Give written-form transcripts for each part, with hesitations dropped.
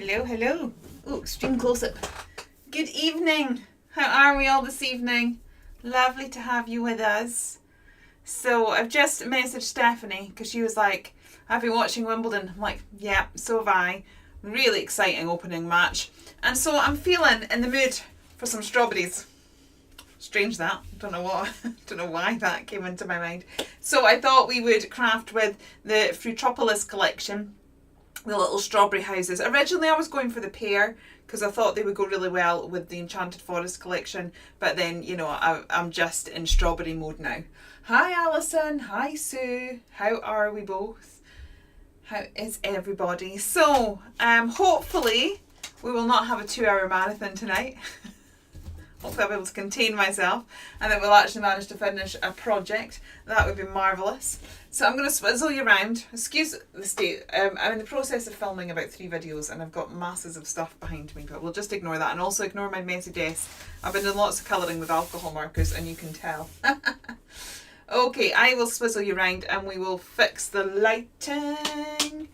Hello, hello. Oh, extreme close-up. Good evening. How are we all this evening? Lovely to have you with us. So I've just messaged Stephanie because she was like, I've been watching Wimbledon. I'm like, yeah, so have I. Really exciting opening match. And so I'm feeling in the mood for some strawberries. Strange that. Don't know why that came into my mind. So I thought we would craft with the Fruitopolis collection, the little strawberry houses. Originally I was going for the pear because I thought they would go really well with the Enchanted Forest collection, but then, you know, I'm just in strawberry mode now. Hi Alison, hi Sue, how are we both? How is everybody? So, hopefully we will not have a 2-hour marathon tonight. Hopefully I'll be able to contain myself and then we'll actually manage to finish a project. That would be marvellous. So I'm going to swizzle you around. Excuse the state. I'm in the process of filming about 3 videos and I've got masses of stuff behind me, but we'll just ignore that and also ignore my messy desk. I've been doing lots of colouring with alcohol markers and you can tell. Okay, I will swizzle you around and we will fix the lighting.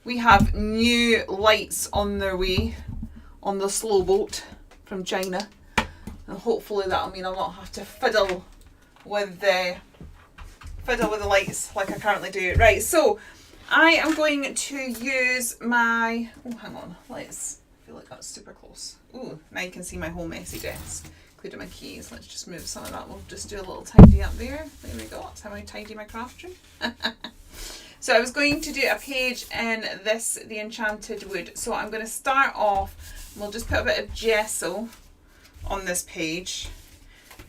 We have new lights on their way on the slow boat from China. And hopefully that'll mean I'll not have to fiddle with the lights like I currently do. Right, so I am going to use my, oh hang on, I feel like that's super close. Ooh, now you can see my whole messy desk, including my keys. Let's just move some of that. We'll just do a little tidy up there. There we go, that's how I tidy my craft room. So I was going to do a page in this, the Enchanted Wood. So I'm going to start off, we'll just put a bit of gesso on this page.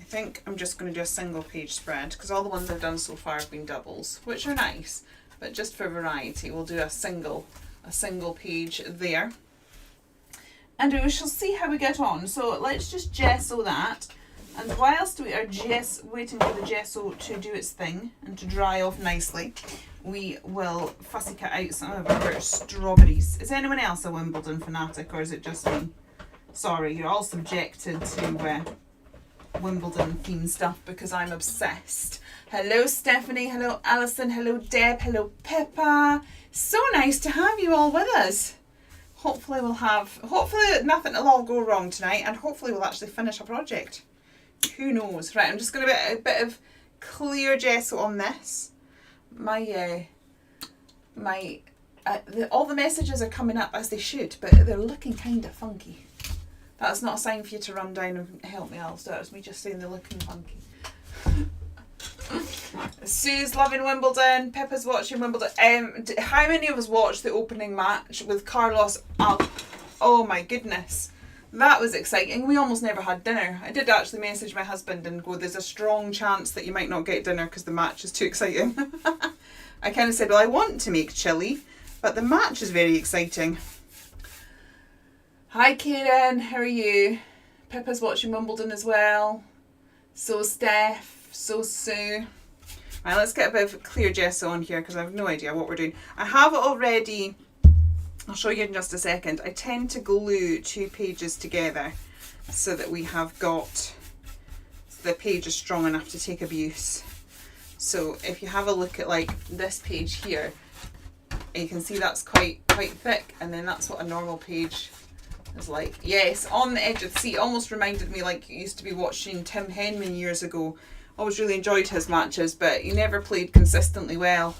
I think I'm just going to do a single page spread because all the ones I've done so far have been doubles, which are nice, but just for variety we'll do a single page there and we shall see how we get on. So let's just gesso that, and whilst we are waiting for the gesso to do its thing and to dry off nicely, we will fussy cut out some of our strawberries. Is anyone else a Wimbledon fanatic or is it just me? Sorry, you're all subjected to Wimbledon themed stuff because I'm obsessed. Hello Stephanie, hello Alison, hello Deb, hello Pippa. So nice to have you all with us. Hopefully nothing will all go wrong tonight and hopefully we'll actually finish a project. Who knows? Right, I'm just going to put a bit of clear gesso on this. All the messages are coming up as they should, but they're looking kind of funky. That's not a sign for you to run down and help me, Alistair. It's me just saying they're looking funky. Sue's loving Wimbledon. Pippa's watching Wimbledon. How many of us watched the opening match with Carlos Oh my goodness. That was exciting. We almost never had dinner. I did actually message my husband and go, there's a strong chance that you might not get dinner because the match is too exciting. I kind of said, well, I want to make chilli, but the match is very exciting. Hi Karen, how are you? Pippa's watching Wimbledon as well. So Steph, so Sue. Right, let's get a bit of clear gesso on here because I have no idea what we're doing. I have already, I'll show you in just a second. I tend to glue 2 pages together so that we have got, the page is strong enough to take abuse. So if you have a look at like this page here, you can see that's quite thick, and then that's what a normal page is like. Yes, On the Edge of the Seat almost reminded me like you used to be watching Tim Henman years ago. Always really enjoyed his matches, but he never played consistently well.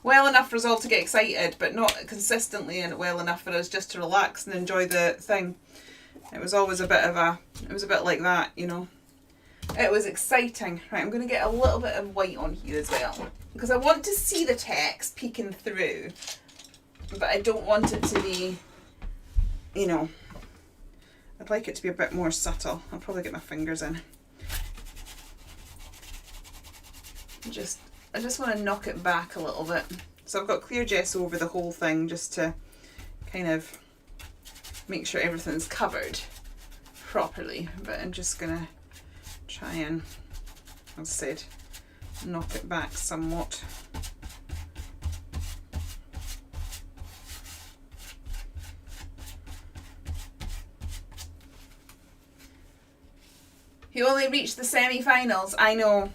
Well enough for us all to get excited, but not consistently and well enough for us just to relax and enjoy the thing. It was always it was a bit like that, you know. It was exciting. Right, I'm going to get a little bit of white on here as well because I want to see the text peeking through, but I don't want it to be, you know, I'd like it to be a bit more subtle. I'll probably get my fingers in. I just want to knock it back a little bit. So I've got clear gesso over the whole thing just to kind of make sure everything's covered properly. But I'm just going to try and, as I said, knock it back somewhat. He only reached the semi-finals. I know.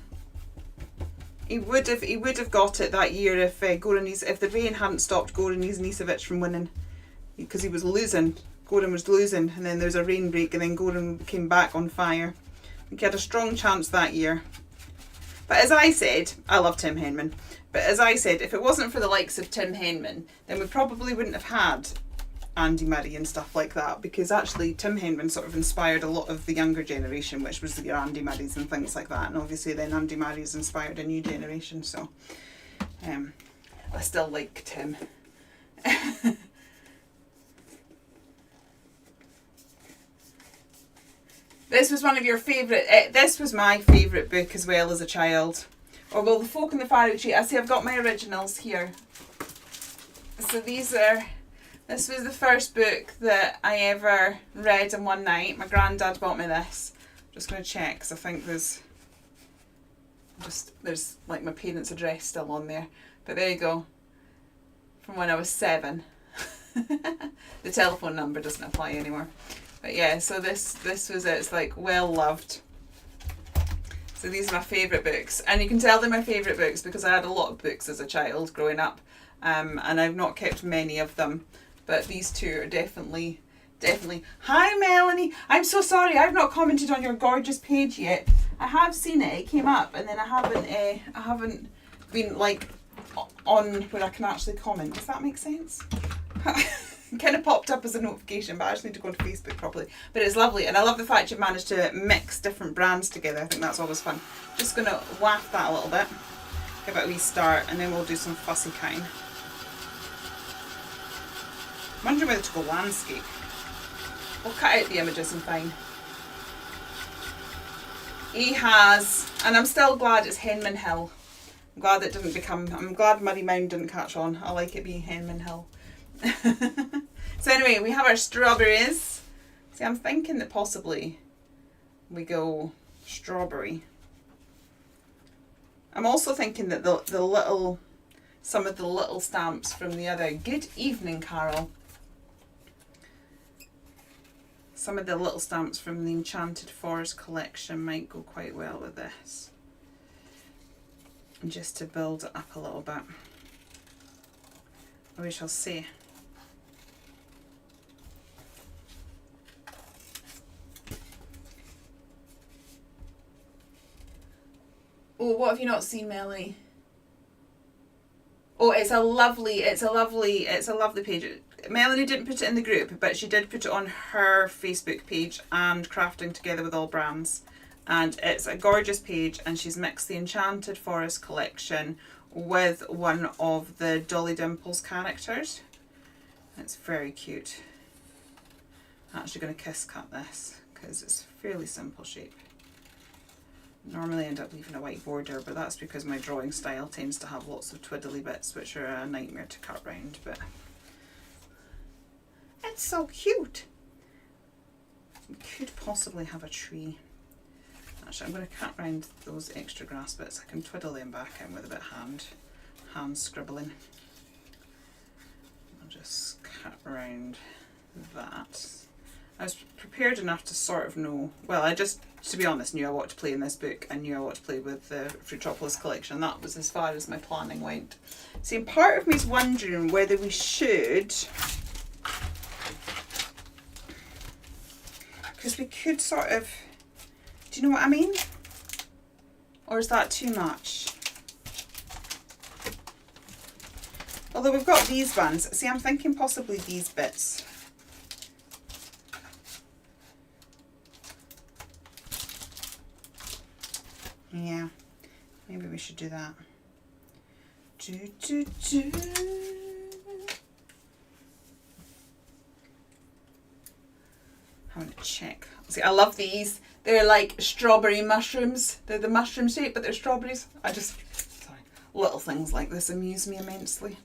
He would have got it that year if if the rain hadn't stopped Goran Ivanisevic from winning. because he was losing. Gordon was losing, and then there was a rain break, and then Gordon came back on fire. I think he had a strong chance that year. But as I said, I love Tim Henman. But as I said, if it wasn't for the likes of Tim Henman, then we probably wouldn't have had Andy Murray and stuff like that, because actually Tim Henman sort of inspired a lot of the younger generation, which was your Andy Murrays and things like that. And obviously then Andy Murray's inspired a new generation. So I still like Tim. This was one of your favourite, this was my favourite book as well as a child. Or well, The Folk in the Fiery Tree. I see I've got my originals here. So this was the first book that I ever read in one night. My granddad bought me this. I'm just going to check because I think there's like my parents' address still on there. But there you go. From when I was 7. The telephone number doesn't apply anymore. But yeah, so this was it. It's like well loved. So these are my favourite books. And you can tell they're my favourite books because I had a lot of books as a child growing up. And I've not kept many of them. But these two are definitely. Hi Melanie! I'm so sorry I've not commented on your gorgeous page yet. I have seen it. It came up and then I haven't been like on where I can actually comment. Does that make sense? It kind of popped up as a notification, but I just need to go to Facebook properly. But it's lovely, and I love the fact you've managed to mix different brands together. I think that's always fun. Just going to waft that a little bit, give it a wee start, and then we'll do some fussy cutting. I'm wondering whether to go landscape. We'll cut out the images and fine. He has, and I'm still glad it's Henman Hill. I'm glad Murray Mound didn't catch on. I like it being Henman Hill. So anyway, we have our strawberries. See, I'm thinking that possibly we go strawberry. I'm also thinking that some of the little stamps from the other. Good evening, Carol. Some of the little stamps from the Enchanted Forest collection might go quite well with this. Just to build it up a little bit. We shall see. Oh, what have you not seen, Melanie? Oh, it's a lovely page. Melanie didn't put it in the group, but she did put it on her Facebook page and Crafting Together with All Brands. And it's a gorgeous page, and she's mixed the Enchanted Forest collection with one of the Dolly Dimples characters. It's very cute. I'm actually going to kiss cut this because it's a fairly simple shape. Normally I end up leaving a white border, but that's because my drawing style tends to have lots of twiddly bits which are a nightmare to cut round, but it's so cute. We could possibly have a tree. Actually, I'm going to cut round those extra grass bits. I can twiddle them back in with a bit of hand scribbling. I'll just cut around that. I was prepared enough to sort of know, well, I just, to be honest, knew I wanted to play in this book. I knew I wanted to play with the Fruitopolis collection. That was as far as my planning went. See, and part of me is wondering whether we should, because we could sort of, do you know what I mean? Or is that too much? Although we've got these ones. See, I'm thinking possibly these bits. Yeah, maybe we should do that. I'm going to check. See, I love these. They're like strawberry mushrooms. They're the mushroom shape, but they're strawberries. Sorry, little things like this amuse me immensely.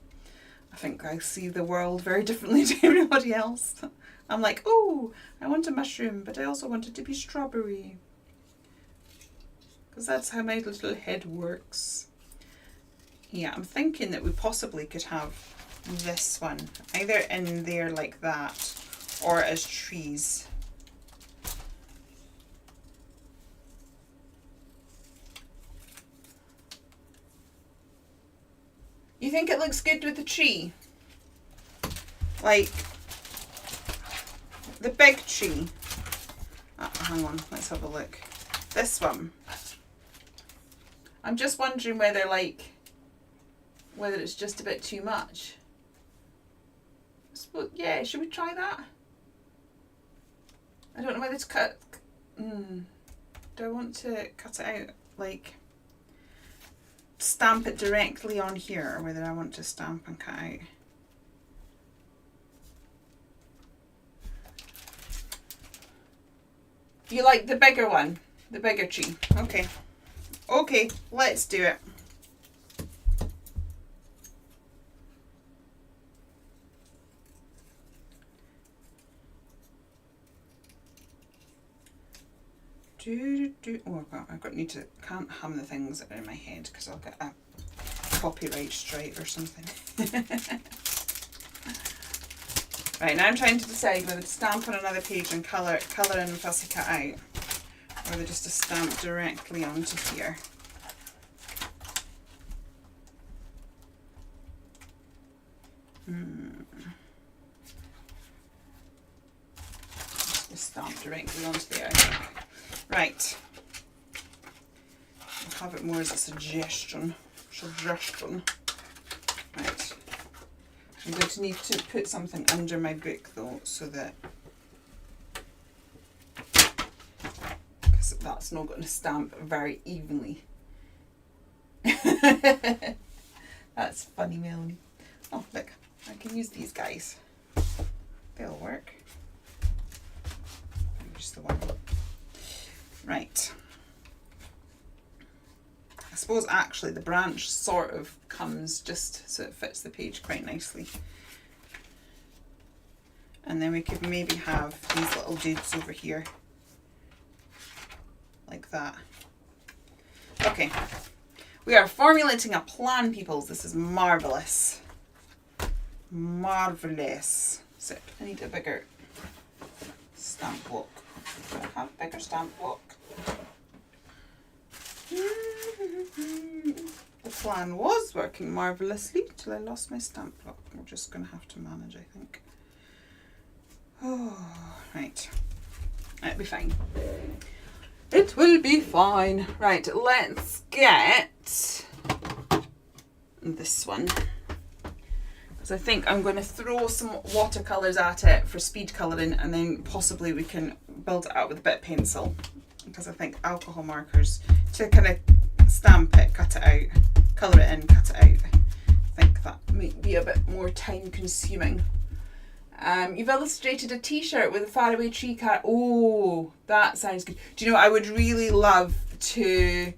I think I see the world very differently to everybody else. I'm like, oh, I want a mushroom, but I also want it to be strawberry. Because that's how my little head works. Yeah, I'm thinking that we possibly could have this one either in there like that or as trees. You think it looks good with the tree? Like, the big tree. Oh, hang on, let's have a look. This one. I'm just wondering whether it's just a bit too much. Yeah, should we try that? I don't know whether to cut. Do I want to cut it out, like stamp it directly on here, or whether I want to stamp and cut out? You like the bigger one, the bigger tree? Okay. Okay, let's do it. Oh, can't hum the things that are in my head because I'll get a copyright strike or something. Right, now I'm trying to decide whether to stamp on another page and colour and fussy cut out, or whether just to stamp directly onto here. Just stamp directly onto there, I think. Right. I'll have it more as a suggestion. Right. I'm going to need to put something under my book though, so that, because that's not going to stamp very evenly. That's funny, Melanie. Oh, look, I can use these guys. They'll work. Just the one. Right. I suppose actually the branch sort of comes just so it fits the page quite nicely. And then we could maybe have these little dudes over here. Like that. Okay. We are formulating a plan, peoples. This is marvellous. Marvellous. So I need a bigger stamp block. Do I have a bigger stamp block? The plan was working marvellously till I lost my stamp block. We're just going to have to manage, I think. Oh, right. It'll be fine. It will be fine. Right, let's get this one. Because I think I'm going to throw some watercolours at it for speed colouring, and then possibly we can build it out with a bit of pencil. Because I think alcohol markers, to kind of stamp it, cut it out, colour it in, cut it out. I think that might be a bit more time consuming. You've illustrated a t-shirt with a faraway tree cat. Oh, that sounds good. Do you know, I would really love to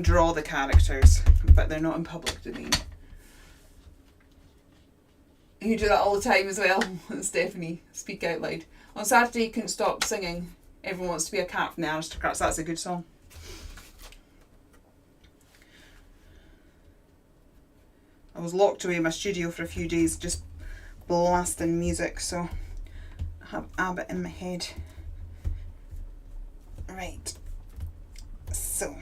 draw the characters, but they're not in public domain. You do that all the time as well, Stephanie. Speak out loud. On Saturday, you couldn't stop singing Everyone Wants to Be a Cat from the Aristocrats. That's a good song. I was locked away in my studio for a few days just blasting music, so I have Abbott in my head. Right, so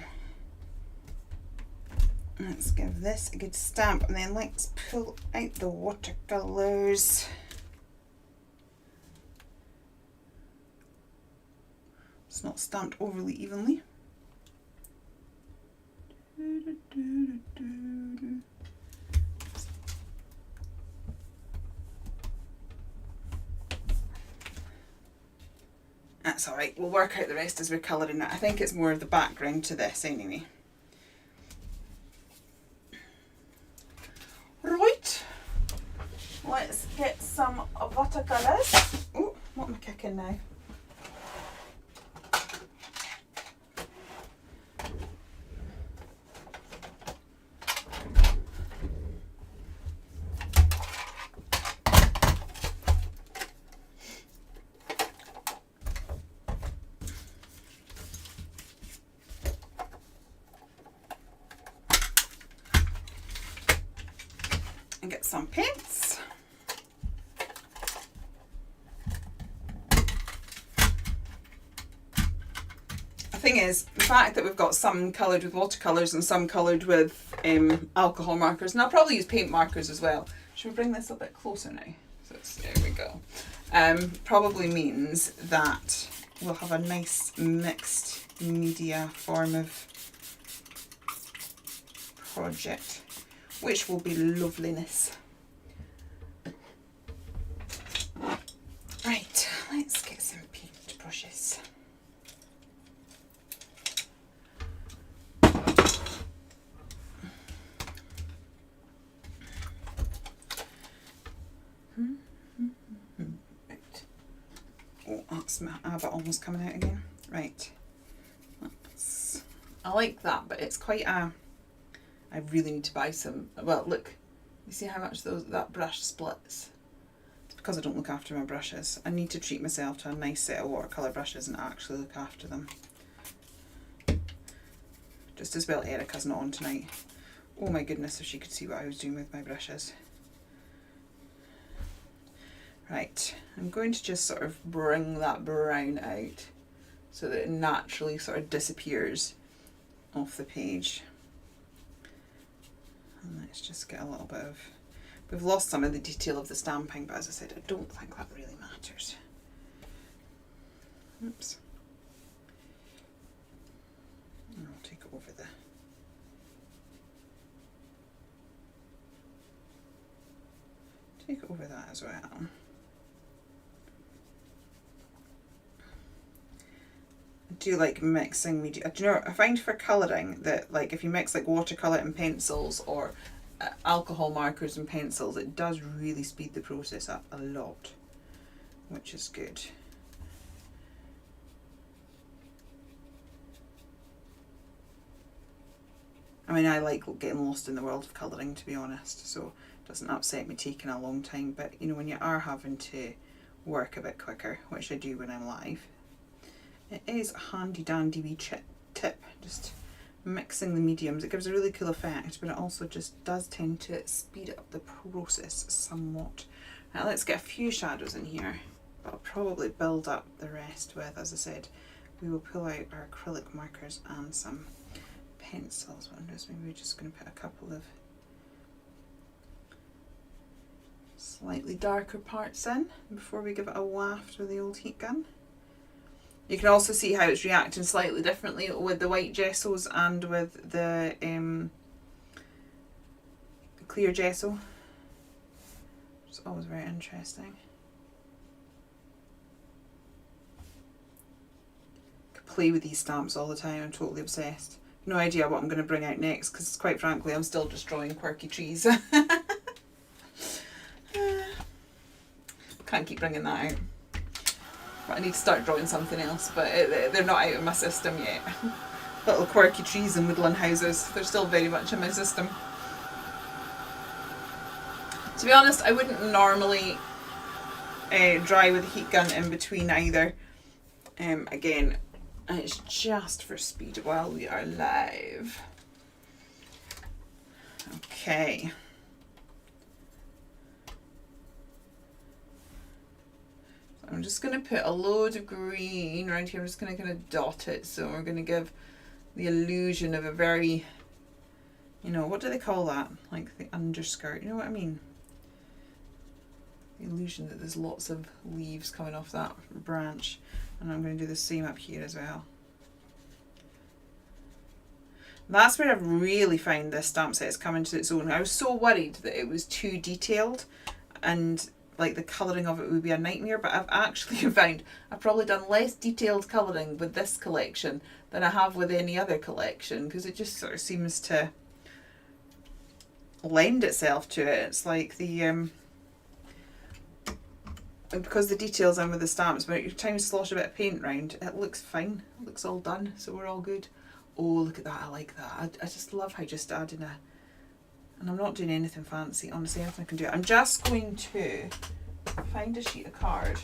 let's give this a good stamp, and then let's pull out the watercolours. It's not stamped overly evenly. That's alright, we'll work out the rest as we're colouring it. I think it's more of the background to this anyway. Right, let's get some watercolours. Oh, what am I kicking now? And get some paints. The thing is, the fact that we've got some coloured with watercolours and some coloured with alcohol markers, and I'll probably use paint markers as well. Should we bring this a bit closer now? So there we go. probably means that we'll have a nice mixed media form of project, which will be loveliness. Right, let's get some paint brushes. Right. Oh, that's my abbot almost coming out again. Right. I like that, but it's quite a... I really need to buy some... Well, look. You see how much that brush splits? It's because I don't look after my brushes. I need to treat myself to a nice set of watercolour brushes and actually look after them. Just as well Erica's not on tonight. Oh my goodness, if she could see what I was doing with my brushes. Right, I'm going to just sort of bring that brown out so that it naturally sort of disappears off the page. And let's just get a little bit of... We've lost some of the detail of the stamping, but as I said, I don't think that really matters. Oops. And I'll take it over that as well. I do like mixing media. Do you know, I find for colouring that, like, if you mix like watercolour and pencils or alcohol markers and pencils, it does really speed the process up a lot, which is good. I mean, I like getting lost in the world of colouring, to be honest, so it doesn't upset me taking a long time, but you know, when you are having to work a bit quicker, which I do when I'm live, it is a handy dandy wee tip, just mixing the mediums. It gives a really cool effect, but it also just does tend to speed up the process somewhat. Now let's get a few shadows in here, but I'll probably build up the rest with, as I said, we will pull out our acrylic markers and some pencils. What I'm just maybe just going to put a couple of slightly darker parts in before we give it a waft with the old heat gun. You can also see how it's reacting slightly differently with the white gessos and with the clear gesso. It's always very interesting. I could play with these stamps all the time. I'm totally obsessed. No idea what I'm going to bring out next because, quite frankly, I'm still just drawing quirky trees. Can't keep bringing that out. But I need to start drawing something else, but they're not out of my system yet. Little quirky trees and woodland houses, they're still very much in my system. To be honest, I wouldn't normally dry with a heat gun in between either. Again, it's just for speed while we are live. Okay. I'm just going to put a load of green around here. I'm just going to kind of dot it. So we're going to give the illusion of a very, you know, what do they call that? Like the underskirt, you know what I mean? The illusion that there's lots of leaves coming off that branch. And I'm going to do the same up here as well. That's where I've really found this stamp set is coming to its own. I was so worried that it was too detailed and like the colouring of it would be a nightmare, but I've actually found I've probably done less detailed colouring with this collection than I have with any other collection, because it just sort of seems to lend itself to it. It's like the because the details in with the stamps, but every time you slosh a bit of paint around, it looks fine. It looks all done, so we're all good. Oh, look at that, I like that. I just love how just adding a... And I'm not doing anything fancy, honestly, anything I can do. I'm just going to find a sheet of card.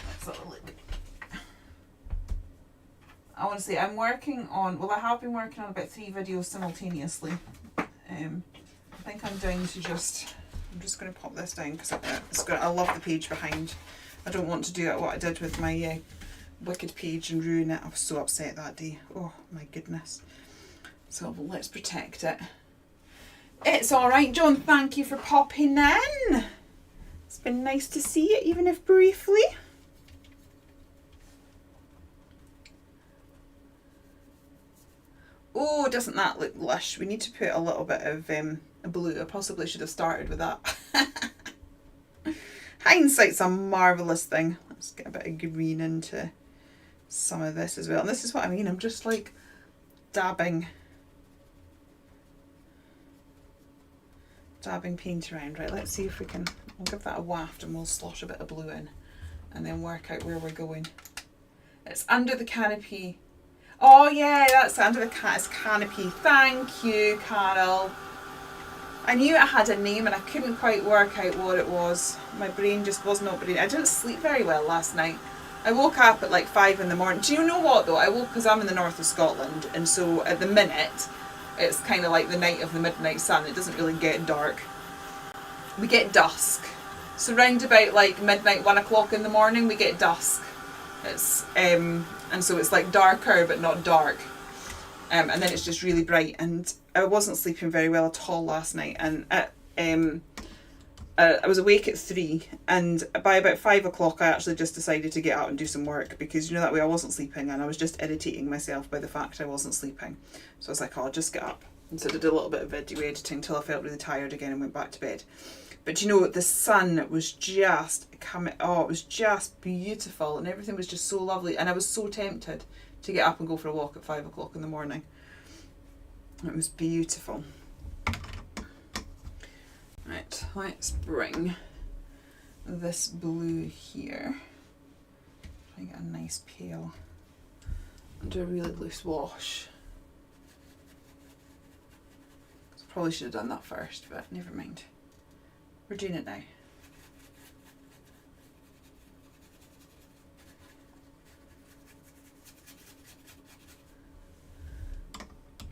Let's have a look. I want to say I'm working on, well, I have been working on about 3 videos simultaneously. I think I'm down to just, I'm just going to pop this down because I love the page behind. I don't want to do it what I did with my Wicked page and ruin it. I was so upset that day. Oh my goodness. So let's protect it. It's all right, John. Thank you for popping in. been nice to see it, even if briefly. Oh, doesn't that look lush? We need to put a little bit of blue. I possibly should have started with that. Hindsight's a marvellous thing. Let's get a bit of green into some of this as well. And this is what I mean. I'm just like dabbing paint around. Right, let's see if we can, we'll give that a waft and we'll slosh a bit of blue in and then work out where we're going. It's under the canopy. Oh yeah, that's under the canopy. Thank you, Carol. I knew it had a name and I couldn't quite work out what it was. My brain just was not brain. I didn't sleep very well last night. I woke up at like 5 in the morning. Do you know what though? I woke, because I'm in the north of Scotland, and so at the minute it's kind of like the night of the midnight sun. It doesn't really get dark. We get dusk. So round about like midnight, 1 o'clock in the morning, we get dusk. It's and so it's like darker but not dark. And then it's just really bright, and I wasn't sleeping very well at all last night, and I was awake at 3, and by about 5 o'clock I actually just decided to get out and do some work, because you know that way I wasn't sleeping and I was just irritating myself by the fact I wasn't sleeping. So I was like, oh, I'll just get up. And so I did a little bit of video editing until I felt really tired again and went back to bed. But you know, the sun was just coming, oh, it was just beautiful and everything was just so lovely, and I was so tempted to get up and go for a walk at 5 o'clock in the morning. It was beautiful. Right, let's bring this blue here. Try and get a nice pale and do a really loose wash. Probably should have done that first, but never mind. We're doing it now.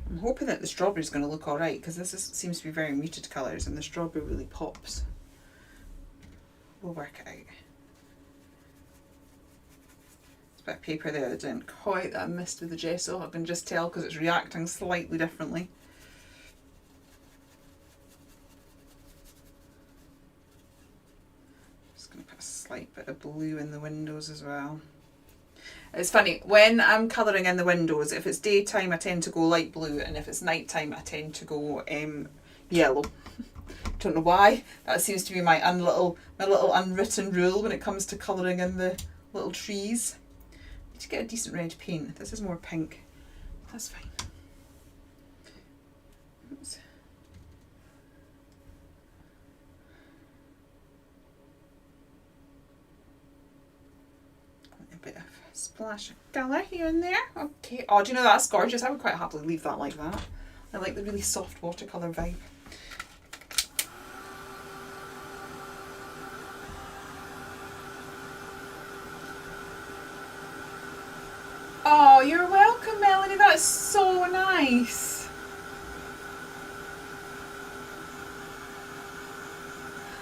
I'm hoping that the strawberry is going to look alright, because this seems to be very muted colours and the strawberry really pops. We'll work it out. There's a bit of paper there that didn't quite, that I missed with the gesso. I can just tell because it's reacting slightly differently. Just going to put a slight bit of blue in the windows as well. It's funny, when I'm colouring in the windows, if it's daytime I tend to go light blue, and if it's nighttime I tend to go yellow. Don't know why. That seems to be my little unwritten rule when it comes to colouring in the little trees. I need to get a decent red paint. This is more pink. That's fine. Oops. A bit of splash of colour here and there. Okay. Oh, do you know that's gorgeous? I would quite happily leave that like that. I like the really soft watercolour vibe. Oh, you're welcome, Melanie. That's so nice.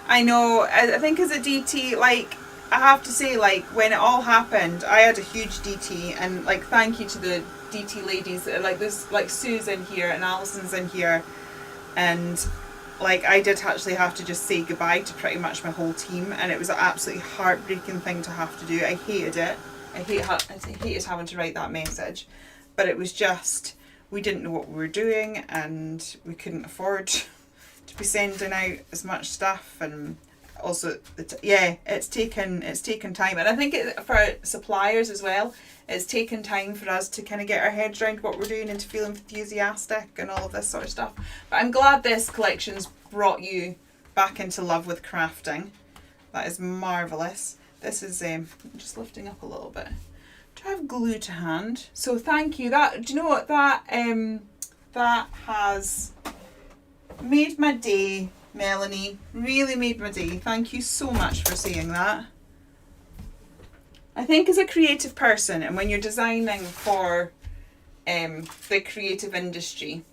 I know. I think as a DT, like, I have to say, like, when it all happened, I had a huge DT, and like, thank you to the DT ladies. Like, there's like Sue's in here and Alison's in here, and like, I did actually have to just say goodbye to pretty much my whole team, and it was an absolutely heartbreaking thing to have to do. I hated it. I hated having to write that message, but it was just, we didn't know what we were doing, and we couldn't afford to be sending out as much stuff, and also it's taken time, and I think for suppliers as well, it's taken time for us to kind of get our heads around what we're doing and to feel enthusiastic and all of this sort of stuff. But I'm glad this collection's brought you back into love with crafting. That is marvellous. This is just lifting up a little bit. Do I have glue to hand? So thank you. That, do you know what, that has made my day, Melanie. Really made my day. Thank you so much for saying that. I think as a creative person, and when you're designing for the creative industry,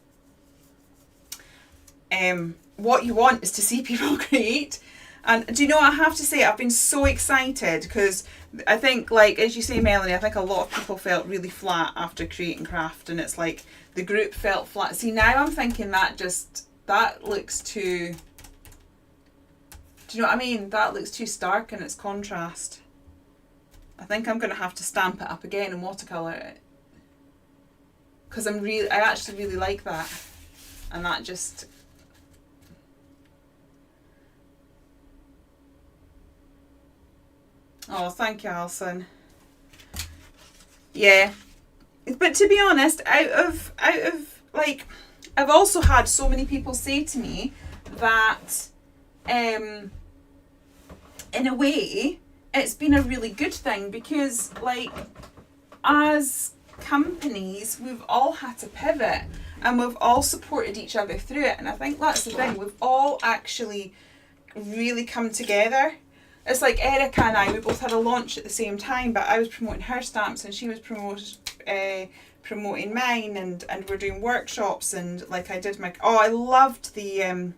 what you want is to see people create. And do you know, I have to say, I've been so excited, because I think, like, as you say, Melanie, I think a lot of people felt really flat after creating craft, and it's like the group felt flat. See, now I'm thinking that looks too Do you know what I mean? That looks too stark in its contrast. I think I'm going to have to stamp it up again and watercolour it. Because I actually really like that. And that just... Oh, thank you, Alison. Yeah. But to be honest, out of like, I've also had so many people say to me that, in a way, it's been a really good thing because, like, as companies, we've all had to pivot and we've all supported each other through it. And I think that's the thing. We've all actually really come together. It's like Erica and I, we both had a launch at the same time, but I was promoting her stamps and she was promoting mine, and we're doing workshops, and like I did I loved the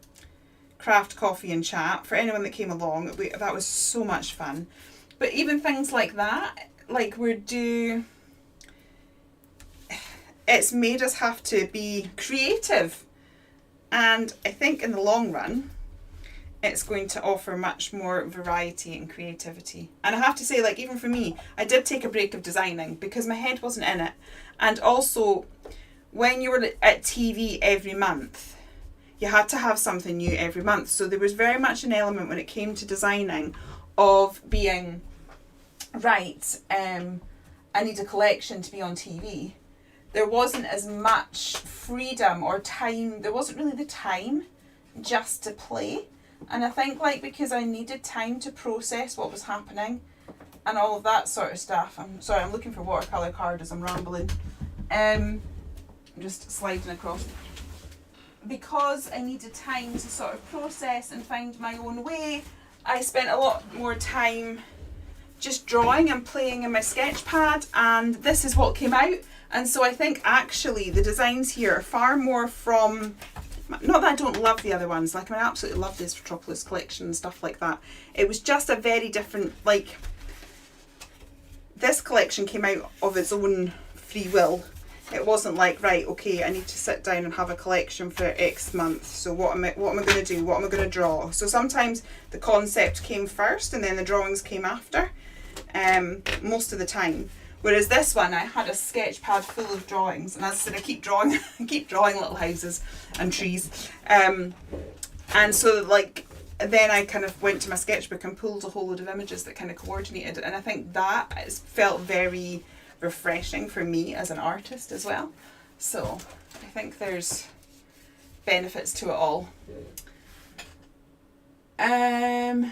craft coffee and chat. For anyone that came along, that was so much fun. But even things like that, like it's made us have to be creative, and I think in the long run it's going to offer much more variety and creativity. And I have to say, like, even for me, I did take a break of designing because my head wasn't in it. And also, when you were at TV every month, you had to have something new every month. So there was very much an element when it came to designing of being, right, I need a collection to be on TV. There wasn't as much freedom or time. There wasn't really the time just to play. And I think, like, because I needed time to process what was happening and all of that sort of stuff. I'm sorry, I'm looking for watercolour card as I'm rambling. I'm just sliding across. Because I needed time to sort of process and find my own way, I spent a lot more time just drawing and playing in my sketch pad, and this is what came out. And so I think actually the designs here are far more from... Not that I don't love the other ones, like I absolutely love this Metropolis collection and stuff like that. It was just a very different, like, this collection came out of its own free will. It wasn't like, right, okay, I need to sit down and have a collection for X month. So what am I going to do? What am I going to draw? So sometimes the concept came first and then the drawings came after, most of the time. Whereas this one, I had a sketch pad full of drawings, and as I said, I keep drawing little houses and trees. And so, like, then I kind of went to my sketchbook and pulled a whole load of images that kind of coordinated. And I think that has felt very refreshing for me as an artist as well. So I think there's benefits to it all. Oh,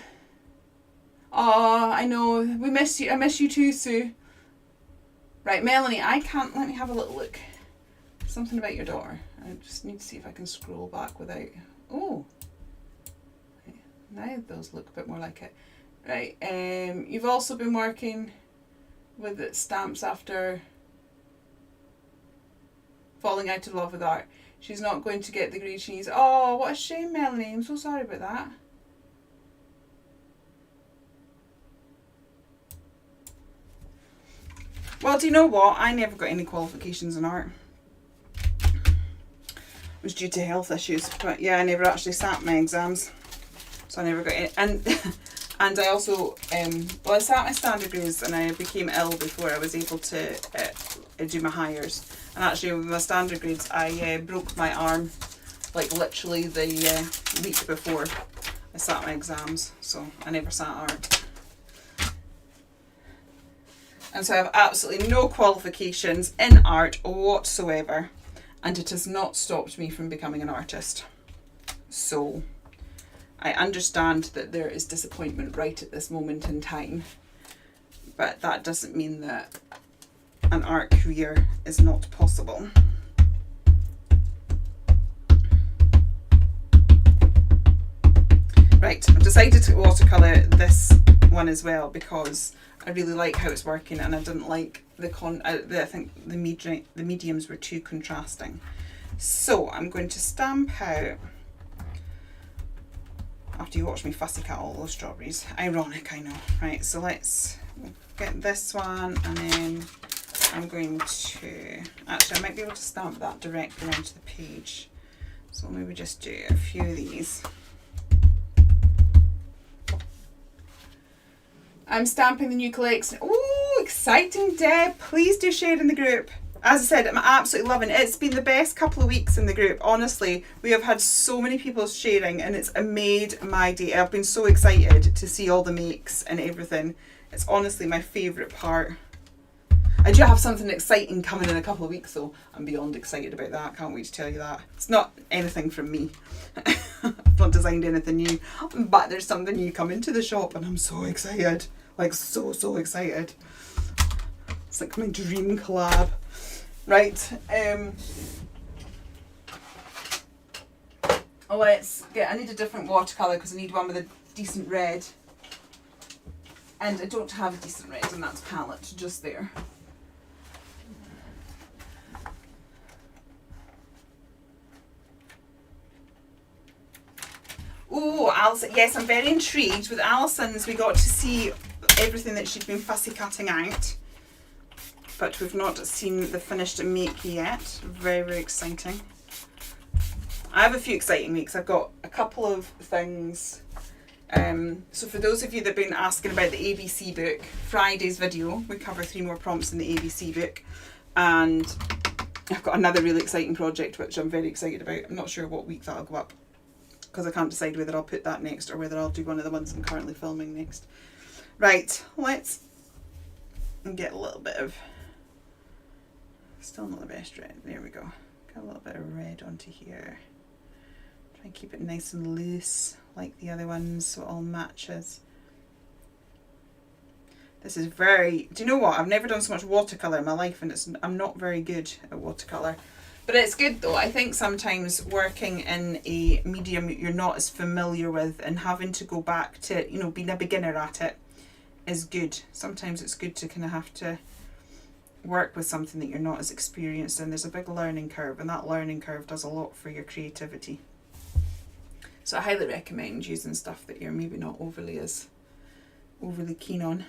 I know, we miss you. I miss you too, Sue. Right, Melanie, let me have a little look. Something about your daughter. I just need to see if I can scroll back without, oh. Now those look a bit more like it. Right, you've also been working with the stamps after falling out of love with art. She's not going to get the grade she needs. Oh, what a shame, Melanie. I'm so sorry about that. Well, do you know what? I never got any qualifications in art. It was due to health issues. But yeah, I never actually sat my exams. So I never got any. And I also, well, I sat my standard grades and I became ill before I was able to do my hires. And actually with my standard grades, I broke my arm, like literally the week before I sat my exams. So I never sat art. And so I have absolutely no qualifications in art whatsoever, and it has not stopped me from becoming an artist. So I understand that there is disappointment right at this moment in time, but that doesn't mean that an art career is not possible. Right, I've decided to watercolour this one as well because I really like how it's working, and I didn't like I think the mediums were too contrasting. So I'm going to stamp out, after you watch me fussy cut all those strawberries. Ironic, I know. Right, so let's get this one, and then I'm going to, actually I might be able to stamp that directly onto the page. So maybe just do a few of these. I'm stamping the new collection. Oh, exciting, Deb. Please do share in the group. As I said, I'm absolutely loving it. It's been the best couple of weeks in the group. Honestly, we have had so many people sharing and it's made my day. I've been so excited to see all the makes and everything. It's honestly my favourite part. I do have something exciting coming in a couple of weeks though. I'm beyond excited about that. Can't wait to tell you that. It's not anything from me. I've not designed anything new. But there's something new coming to the shop and I'm so excited. Like so excited. It's like my dream collab. Right. Let's get, I need a different watercolour because I need one with a decent red. And I don't have a decent red and that's palette just there. Oh, Alison, yes, I'm very intrigued. With Alison's, we got to see everything that she'd been fussy cutting out. But we've not seen the finished make yet. Very exciting. I have a few exciting makes. I've got a couple of things. So for those of you that have been asking about the ABC book, Friday's video, we cover 3 more prompts in the ABC book. And I've got another really exciting project, which I'm very excited about. I'm not sure what week that'll go up, because I can't decide whether I'll put that next or whether I'll do one of the ones I'm currently filming next. Right, let's get a little bit of, still not the best red, there we go. Got a little bit of red onto here. Try and keep it nice and loose like the other ones so it all matches. This is very, do you know what, I've never done so much watercolour in my life and I'm not very good at watercolour. But it's good though. I think sometimes working in a medium you're not as familiar with and having to go back to, you know, being a beginner at it is good. Sometimes it's good to kind of have to work with something that you're not as experienced in. There's a big learning curve and that learning curve does a lot for your creativity. So I highly recommend using stuff that you're maybe not overly keen on.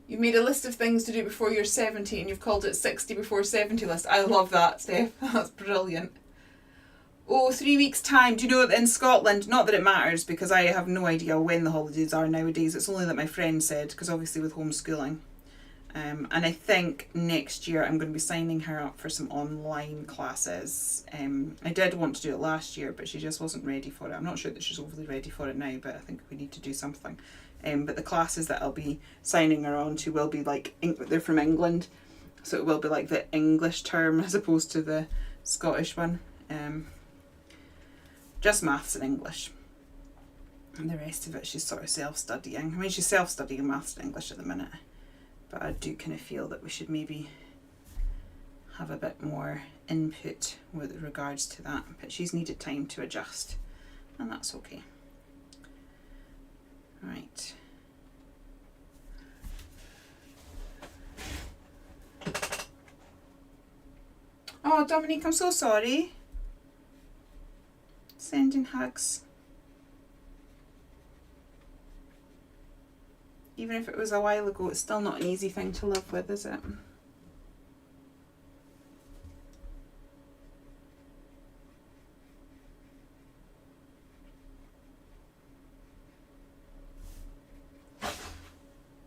You've made a list of things to do before you're 70 and you've called it 60 before 70 list. I love that, Steph. That's brilliant. Oh, 3 weeks time. Do you know that in Scotland, not that it matters because I have no idea when the holidays are nowadays. It's only that my friend said, because obviously with homeschooling. And I think next year I'm going to be signing her up for some online classes. I did want to do it last year, but she just wasn't ready for it. I'm not sure that she's overly ready for it now, but I think we need to do something. But the classes that I'll be signing her on to will be like, they're from England, so it will be like the English term as opposed to the Scottish one. Just maths and English. And the rest of it she's sort of self-studying. I mean, she's self-studying maths and English at the minute. But I do kind of feel that we should maybe have a bit more input with regards to that. But she's needed time to adjust. And that's okay. Right. Oh, Dominique, I'm so sorry. Sending hugs. Even if it was a while ago, it's still not an easy thing to live with, is it?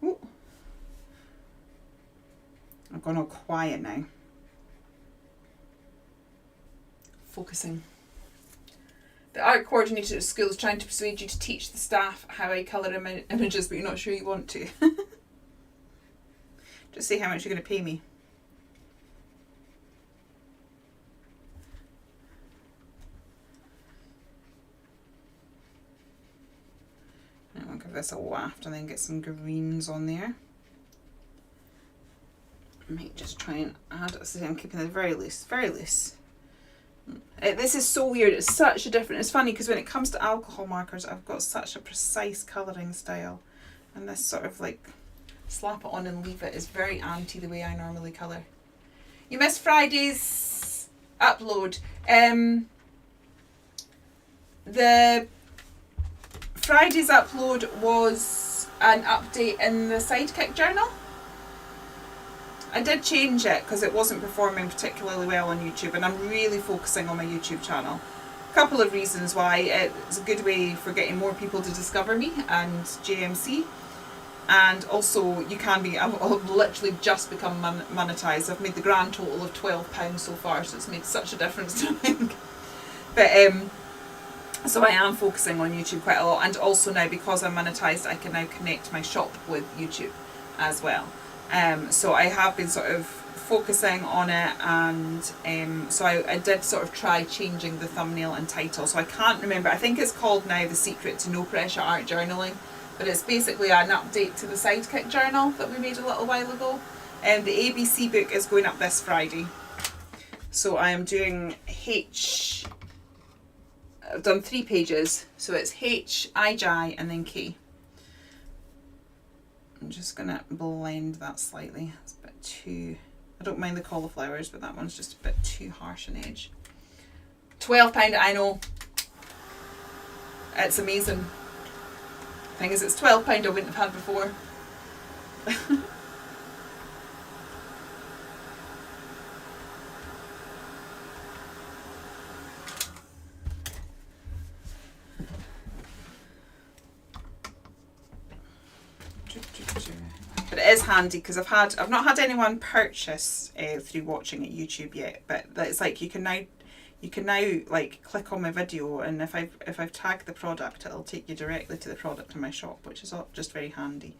Ooh. I've gone all quiet now. Focusing. The art coordinator at school is trying to persuade you to teach the staff how I colour images, but you're not sure you want to. Just say how much you're going to pay me. I'll give this a waft and then get some greens on there. I might just try and add it. I'm keeping it very loose, very loose. This is so weird. It's such a different, it's funny because when it comes to alcohol markers I've got such a precise colouring style, and this sort of like slap it on and leave it is very anti the way I normally colour. You missed Friday's upload. The Friday's upload was an update in the Sidekick journal. I did change it because it wasn't performing particularly well on YouTube, and I'm really focusing on my YouTube channel. A couple of reasons why. It's a good way for getting more people to discover me and JMC. And also, you can be, I've literally just become monetized. I've made the grand total of £12 so far, so it's made such a difference to me. But so I am focusing on YouTube quite a lot, and also now because I'm monetized, I can now connect my shop with YouTube as well. So I have been sort of focusing on it, and so I did sort of try changing the thumbnail and title. So I can't remember. I think it's called now The Secret to No Pressure Art Journaling, but it's basically an update to the Sidekick journal that we made a little while ago. And the ABC book is going up this Friday. So I am doing I've done 3 pages, so it's H, I, J, and then K. I'm just going to blend that slightly. It's a bit too... I don't mind the cauliflowers, but that one's just a bit too harsh on edge. £12, I know. It's amazing. Thing is, it's £12 I wouldn't have had before. But it is handy because I've not had anyone purchase through watching at YouTube yet. But it's like you can now like click on my video, and if I've tagged the product, it'll take you directly to the product in my shop, which is just very handy.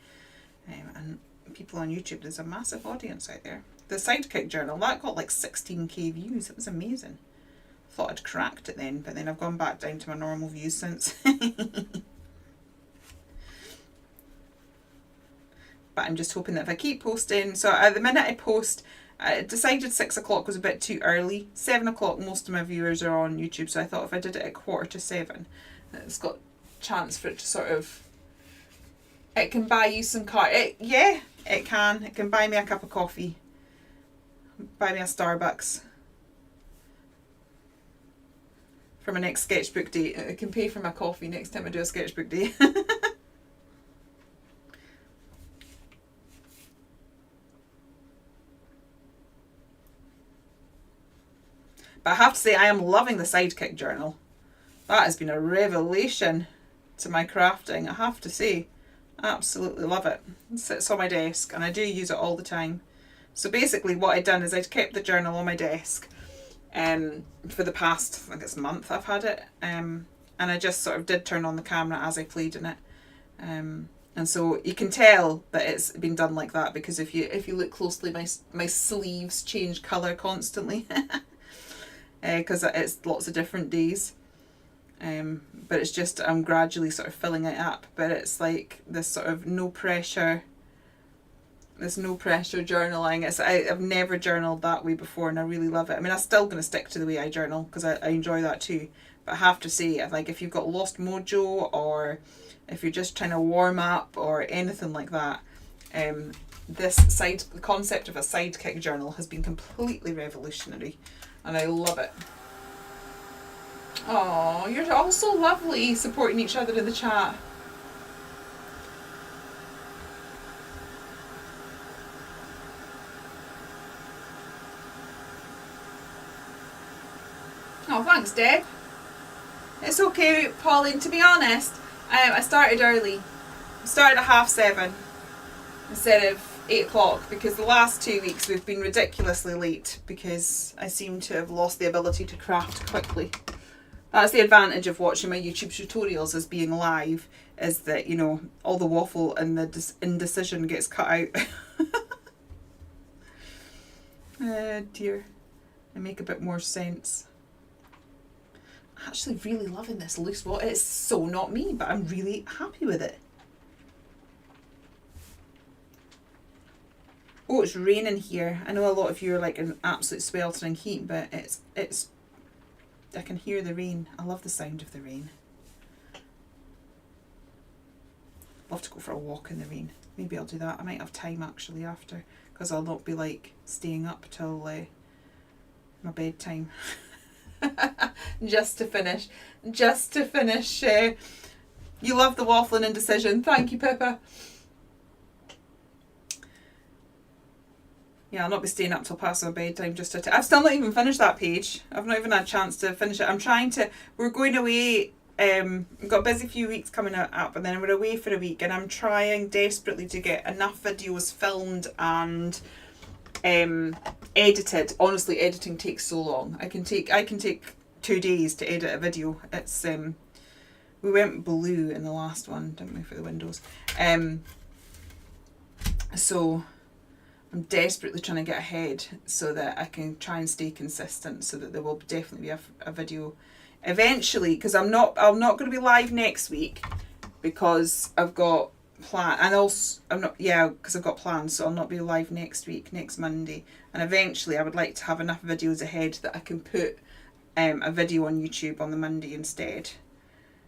And people on YouTube, there's a massive audience out there. The Sidekick journal, that got like 16k views. It was amazing. Thought I'd cracked it then, but then I've gone back down to my normal views since. But I'm just hoping that if I keep posting, so at the minute I post, I decided 6 o'clock was a bit too early. 7 o'clock, most of my viewers are on YouTube, so I thought if I did it at 6:45, it's got a chance for it to sort of, it can buy you some yeah, it can. It can buy me a cup of coffee, buy me a Starbucks for my next sketchbook day. It can pay for my coffee next time I do a sketchbook day. But I have to say, I am loving the Sidekick journal. That has been a revelation to my crafting, I have to say. Absolutely love it. It sits on my desk and I do use it all the time. So basically what I'd done is I'd kept the journal on my desk for the past, I think it's a month I've had it. And I just sort of did turn on the camera as I played in it. And so you can tell that it's been done like that, because if you look closely, my sleeves change colour constantly. Because it's lots of different days, but it's just I'm gradually sort of filling it up. But it's like this sort of no pressure journaling. I've never journaled that way before, and I really love it. I mean, I'm still going to stick to the way I journal because I enjoy that too. But I have to say, like, if you've got lost mojo, or if you're just trying to warm up or anything like that, the concept of a Sidekick journal has been completely revolutionary. And I love it. Oh, you're all so lovely, supporting each other in the chat. Oh, thanks, Deb. It's okay, Pauline. To be honest, I started early. I started at 7:30 instead of 8 o'clock, because the last 2 weeks we've been ridiculously late because I seem to have lost the ability to craft quickly. That's the advantage of watching my YouTube tutorials as being live, is that, you know, all the waffle and the indecision gets cut out. Dear, I make a bit more sense. I'm actually really loving this loose water. It's so not me, but I'm really happy with it. Oh, it's raining here. I know a lot of you are like in absolute sweltering heat, but it's I can hear the rain. I love the sound of the rain. Love to go for a walk in the rain. Maybe I'll do that. I might have time actually after, because I'll not be like staying up till my bedtime. Just to finish. You love the waffle and indecision. Thank you, Pippa. Yeah, I'll not be staying up till past my bedtime just to... I've still not even finished that page. I've not even had a chance to finish it. I'm trying to... We're going away... we've got a busy few weeks coming up, and then we're away for a week, and I'm trying desperately to get enough videos filmed and edited. Honestly, editing takes so long. I can take 2 days to edit a video. It's we went blue in the last one, didn't we, for the windows? So I'm desperately trying to get ahead so that I can try and stay consistent, so that there will definitely be a video eventually, because I'm not going to be live next week because I've got because I've got plans, so I'll not be live next week, next Monday. And eventually I would like to have enough videos ahead that I can put a video on YouTube on the Monday instead.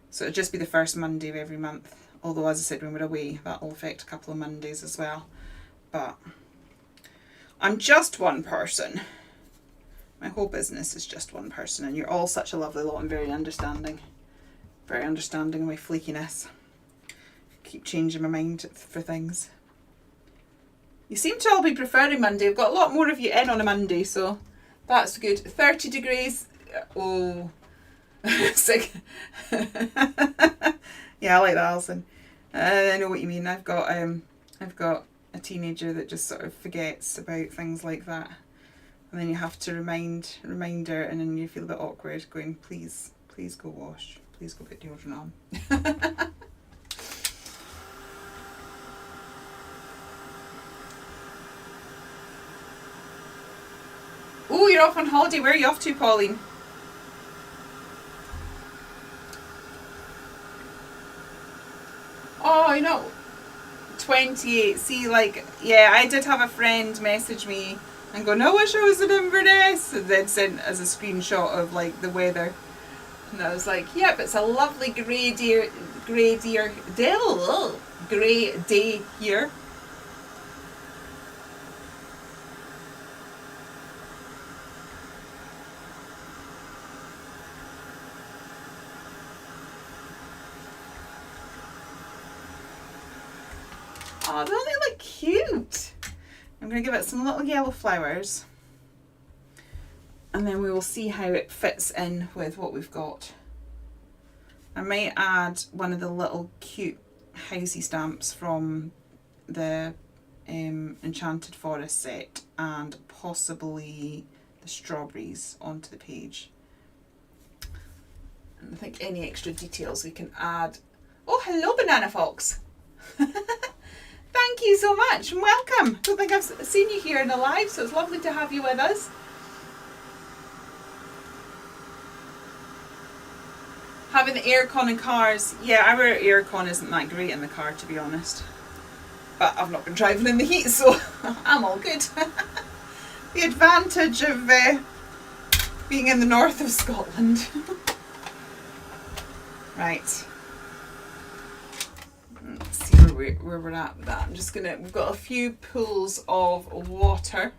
So it'll just be the first Monday of every month. Although, as I said, when we're away, that will affect a couple of Mondays as well. But I'm just one person. My whole business is just one person, and you're all such a lovely lot and very understanding. Very understanding of my flakiness. Keep changing my mind for things. You seem to all be preferring Monday. I've got a lot more of you in on a Monday, so that's good. 30 degrees. Oh. Sick. Yeah, I like that, Alison. I know what you mean. I've got a teenager that just sort of forgets about things like that. And then you have to remind her, and then you feel a bit awkward going, please go wash. Please go put deodorant on. Oh, you're off on holiday. Where are you off to, Pauline? Oh, you know, 28. See, like, yeah, I did have a friend message me and go, no, I wish I was in Inverness, and then sent as a screenshot of like the weather, and I was like, yep, it's a lovely grey day here. Oh, don't they look cute? I'm going to give it some little yellow flowers, and then we will see how it fits in with what we've got. I might add one of the little cute housey stamps from the Enchanted Forest set, and possibly the strawberries onto the page. And I think any extra details we can add. Oh, hello, Banana Fox. Thank you so much and welcome. Don't think I've seen you here in the live, so it's lovely to have you with us. Having the aircon in cars, yeah, our aircon isn't that great in the car, to be honest. But I've not been driving in the heat, so I'm all good. The advantage of being in the north of Scotland. Right. Let's see where we're at with that. We've got a few pools of water.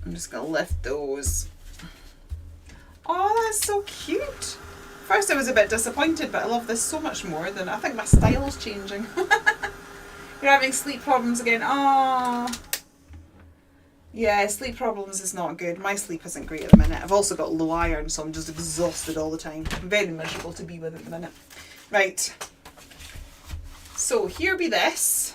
I'm just gonna lift those. Oh, that's so cute. First I was a bit disappointed, but I love this so much more than I think my style's changing. You're having sleep problems again. Oh. Yeah, sleep problems is not good. My sleep isn't great at the minute. I've also got low iron, so I'm just exhausted all the time. I'm very miserable to be with at the minute. Right. So here be this,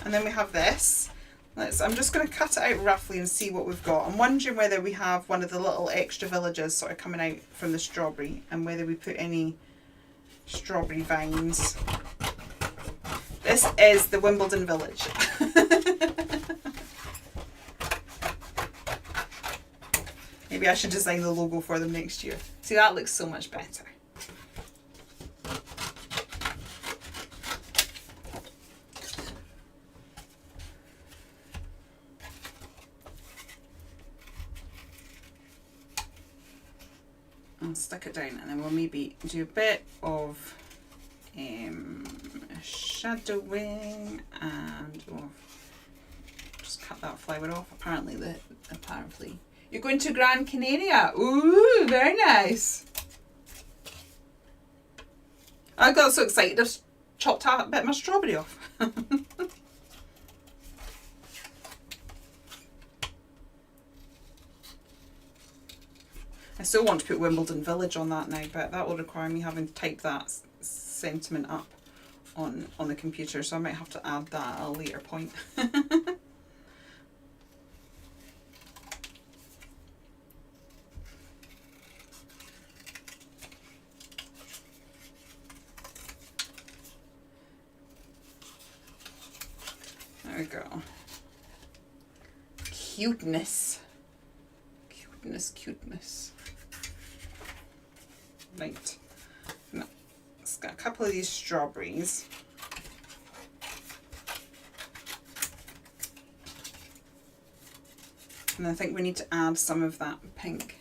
and then we have this. I'm just going to cut it out roughly and see what we've got. I'm wondering whether we have one of the little extra villages sort of coming out from the strawberry, and whether we put any strawberry vines. This is the Wimbledon village. Maybe I should design the logo for them next year. See, that looks so much better. I'll stick it down, and then we'll maybe do a bit of shadowing, and we'll just cut that flower off. Apparently you're going to Gran Canaria. Ooh, very nice. I got so excited I've chopped a bit of my strawberry off. I still want to put Wimbledon Village on that now, but that will require me having to type that sentiment up on the computer, so I might have to add that at a later point. There we go. Cuteness. Cuteness. Right. Now, let's get a couple of these strawberries. And I think we need to add some of that pink.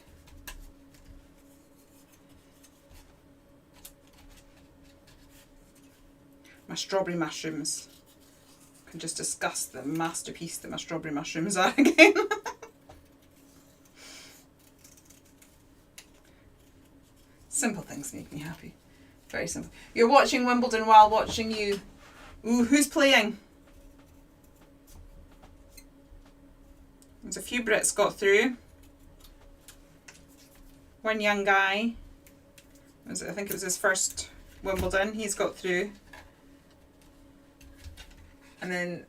My strawberry mushrooms. I can just discuss the masterpiece that my strawberry mushrooms are again. Simple things make me happy. Very simple. You're watching Wimbledon while watching you. Ooh, who's playing? There's a few Brits got through. One young guy. I think it was his first Wimbledon. He's got through. And then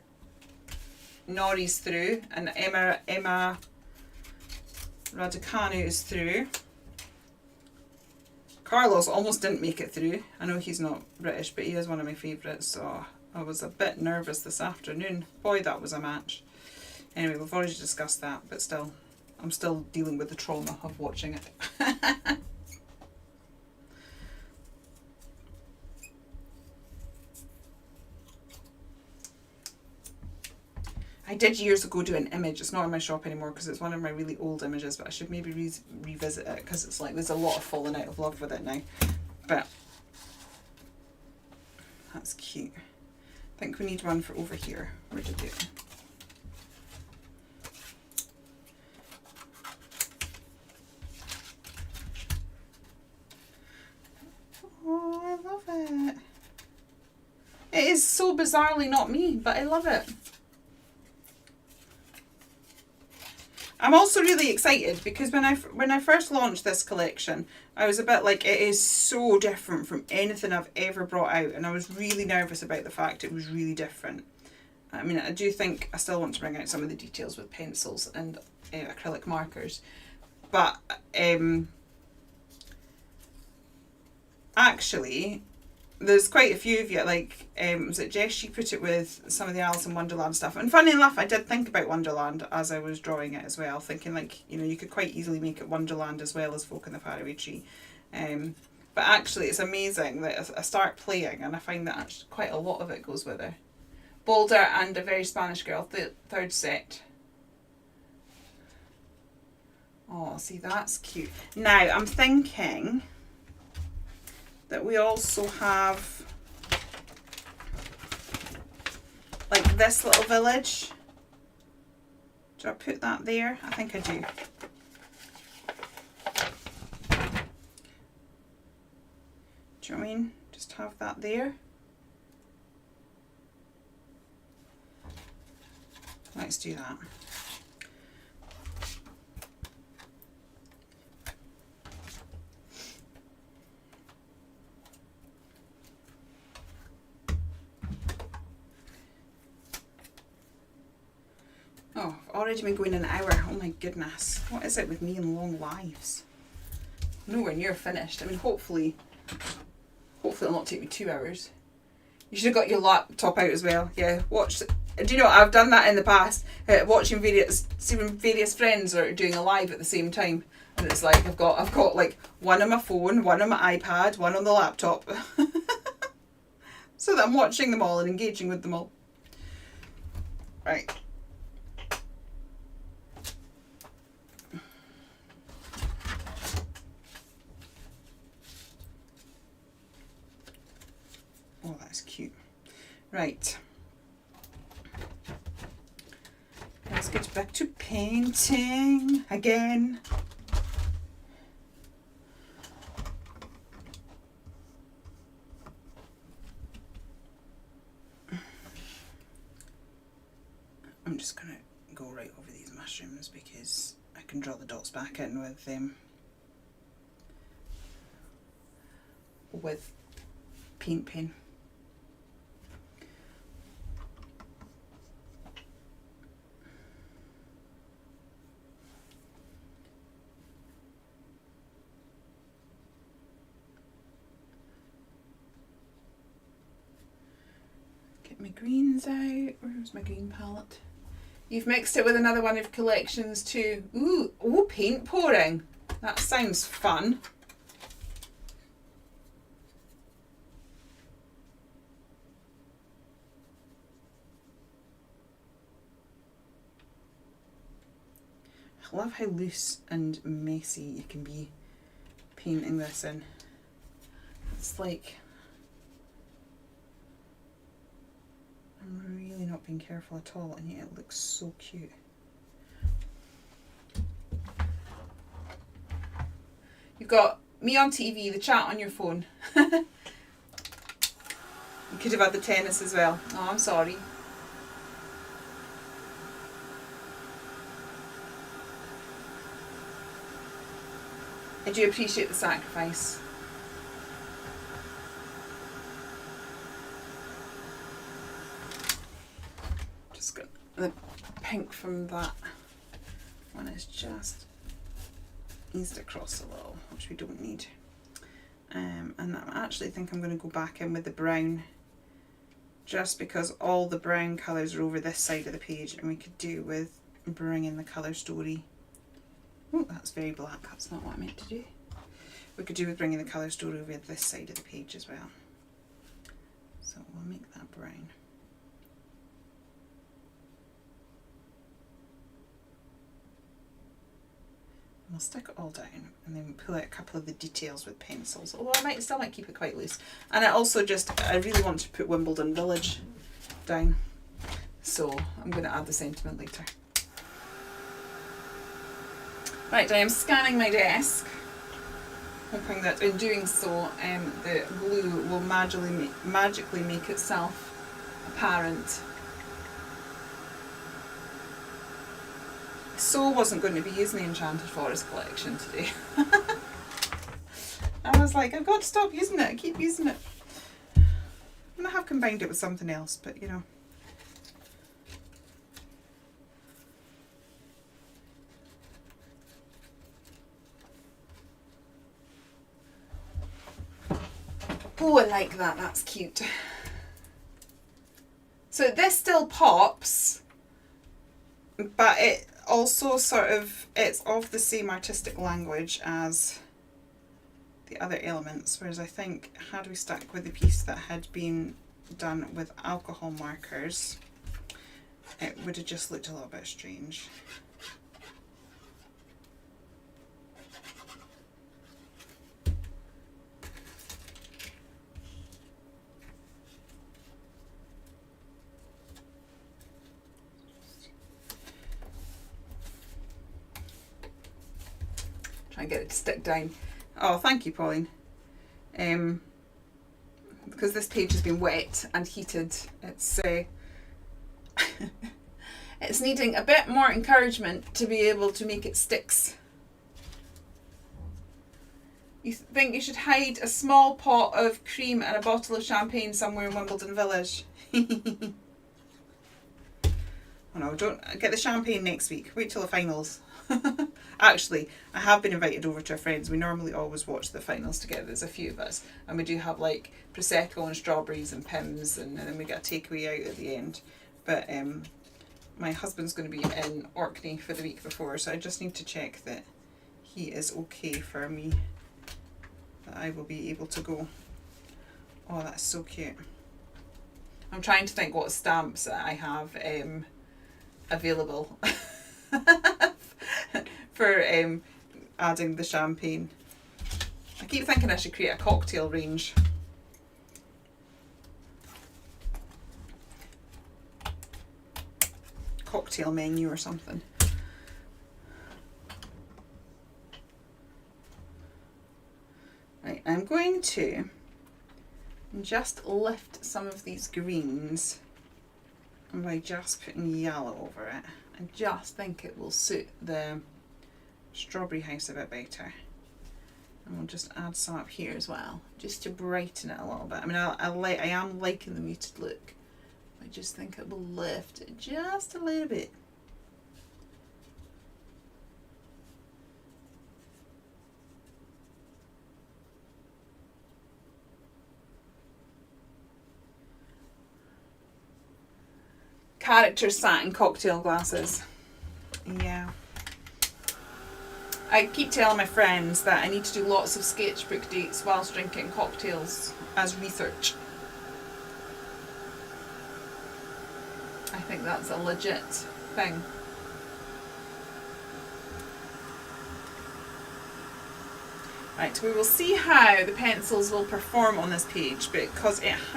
Nori's through. And Emma Raducanu is through. Carlos almost didn't make it through. I know he's not British, but he is one of my favourites, so I was a bit nervous this afternoon. Boy, that was a match. Anyway, we've already discussed that, but still, I'm still dealing with the trauma of watching it. I did years ago do an image. It's not in my shop anymore because it's one of my really old images, but I should maybe revisit it because it's like there's a lot of falling out of love with it now. But that's cute. I think we need one for over here. Where did it? Oh, I love it. It is so bizarrely not me, but I love it. I'm also really excited because when I first launched this collection, I was a bit like, it is so different from anything I've ever brought out, and I was really nervous about the fact it was really different. I mean, I do think I still want to bring out some of the details with pencils and acrylic markers, but actually, there's quite a few of you, like, was it Jess? She put it with some of the Alice in Wonderland stuff. And funny enough, I did think about Wonderland as I was drawing it as well, thinking like, you know, you could quite easily make it Wonderland as well as Folk in the Faraway Tree. But actually, it's amazing that I start playing and I find that actually quite a lot of it goes with it. Boulder and A Very Spanish Girl, third set. Oh, see, that's cute. Now, I'm thinking that we also have like this little village. Do I put that there? I think I do. Do you know what I mean? Just have that there. Let's do that. Oh, I've already been going an hour. Oh my goodness. What is it with me and long lives? Nowhere near finished. I mean, hopefully it'll not take me 2 hours. You should have got your laptop out as well. Yeah, watch. Do you know, I've done that in the past. Watching various friends are doing a live at the same time. And it's like, I've got like one on my phone, one on my iPad, one on the laptop. So that I'm watching them all and engaging with them all. Right. Oh, that's cute. Right. Let's get back to painting again. I'm just going to go right over these mushrooms because I can draw the dots back in with with paint pen. Get my greens out. Where's my green palette? You've mixed it with another one of collections too. Ooh, paint pouring. That sounds fun. I love how loose and messy you can be painting this in. It's like I'm really not being careful at all, and yet it looks so cute. You've got me on TV, the chat on your phone. You could have had the tennis as well. Oh, I'm sorry. I do appreciate the sacrifice. Just got the pink from that one is just eased across a little, which we don't need. And I actually think I'm going to go back in with the brown, just because all the brown colours are over this side of the page, and we could do with bringing the colour story. Oh, that's very black. That's not what I meant to do. We could do with bringing the colour story over this side of the page as well. So we'll make that brown. We'll stick it all down and then pull out a couple of the details with pencils. Although I still might keep it quite loose. And I really want to put Wimbledon Village down. So I'm going to add the sentiment later. Right, I am scanning my desk, hoping that in doing so the glue will magically make itself apparent. So wasn't going to be using the Enchanted Forest collection today. I was like, I've got to stop using it, I keep using it. And I have combined it with something else, but you know. Oh, I like that, that's cute. So this still pops, but it also it's of the same artistic language as the other elements, whereas I think had we stuck with the piece that had been done with alcohol markers, it would have just looked a little bit strange. Try and get it to stick down. Oh, thank you, Pauline. Because this page has been wet and heated, it's it's needing a bit more encouragement to be able to make it sticks. You think you should hide a small pot of cream and a bottle of champagne somewhere in Wimbledon Village? Oh no, don't get the champagne next week. Wait till the finals. Actually, I have been invited over to our friends. We normally always watch the finals together. There's a few of us, and we do have like prosecco and strawberries and Pimm's, and then we get a takeaway out at the end. But my husband's going to be in Orkney for the week before, so I just need to check that he is okay for me, that I will be able to go. Oh, that's so cute. I'm trying to think what stamps that I have available for adding the champagne. I keep thinking I should create a cocktail range. Cocktail menu or something. Right, I'm going to just lift some of these greens by just putting yellow over it. I just think it will suit the strawberry house a bit better. And we'll just add some up here as well, just to brighten it a little bit. I mean, I am liking the muted look. I just think it will lift it just a little bit. Characters sat in cocktail glasses. Yeah. I keep telling my friends that I need to do lots of sketchbook dates whilst drinking cocktails as research. I think that's a legit thing. Right, we will see how the pencils will perform on this page, because it's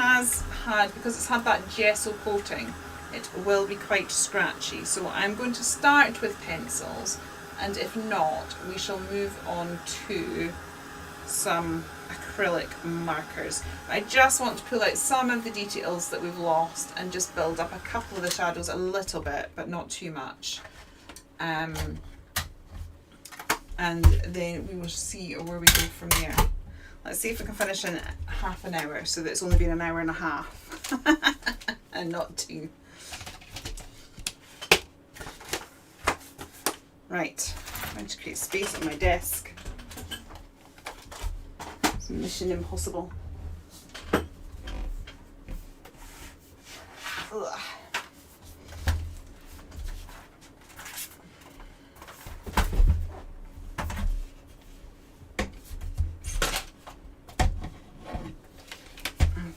had that gesso coating, it will be quite scratchy. So I'm going to start with pencils, and if not, we shall move on to some acrylic markers. I just want to pull out some of the details that we've lost and just build up a couple of the shadows a little bit, but not too much. And then we will see where we go from there. Let's see if we can finish in half an hour, so that it's only been an hour and a half and not 2. Right, I'm going to create space on my desk. It's mission impossible. Ugh.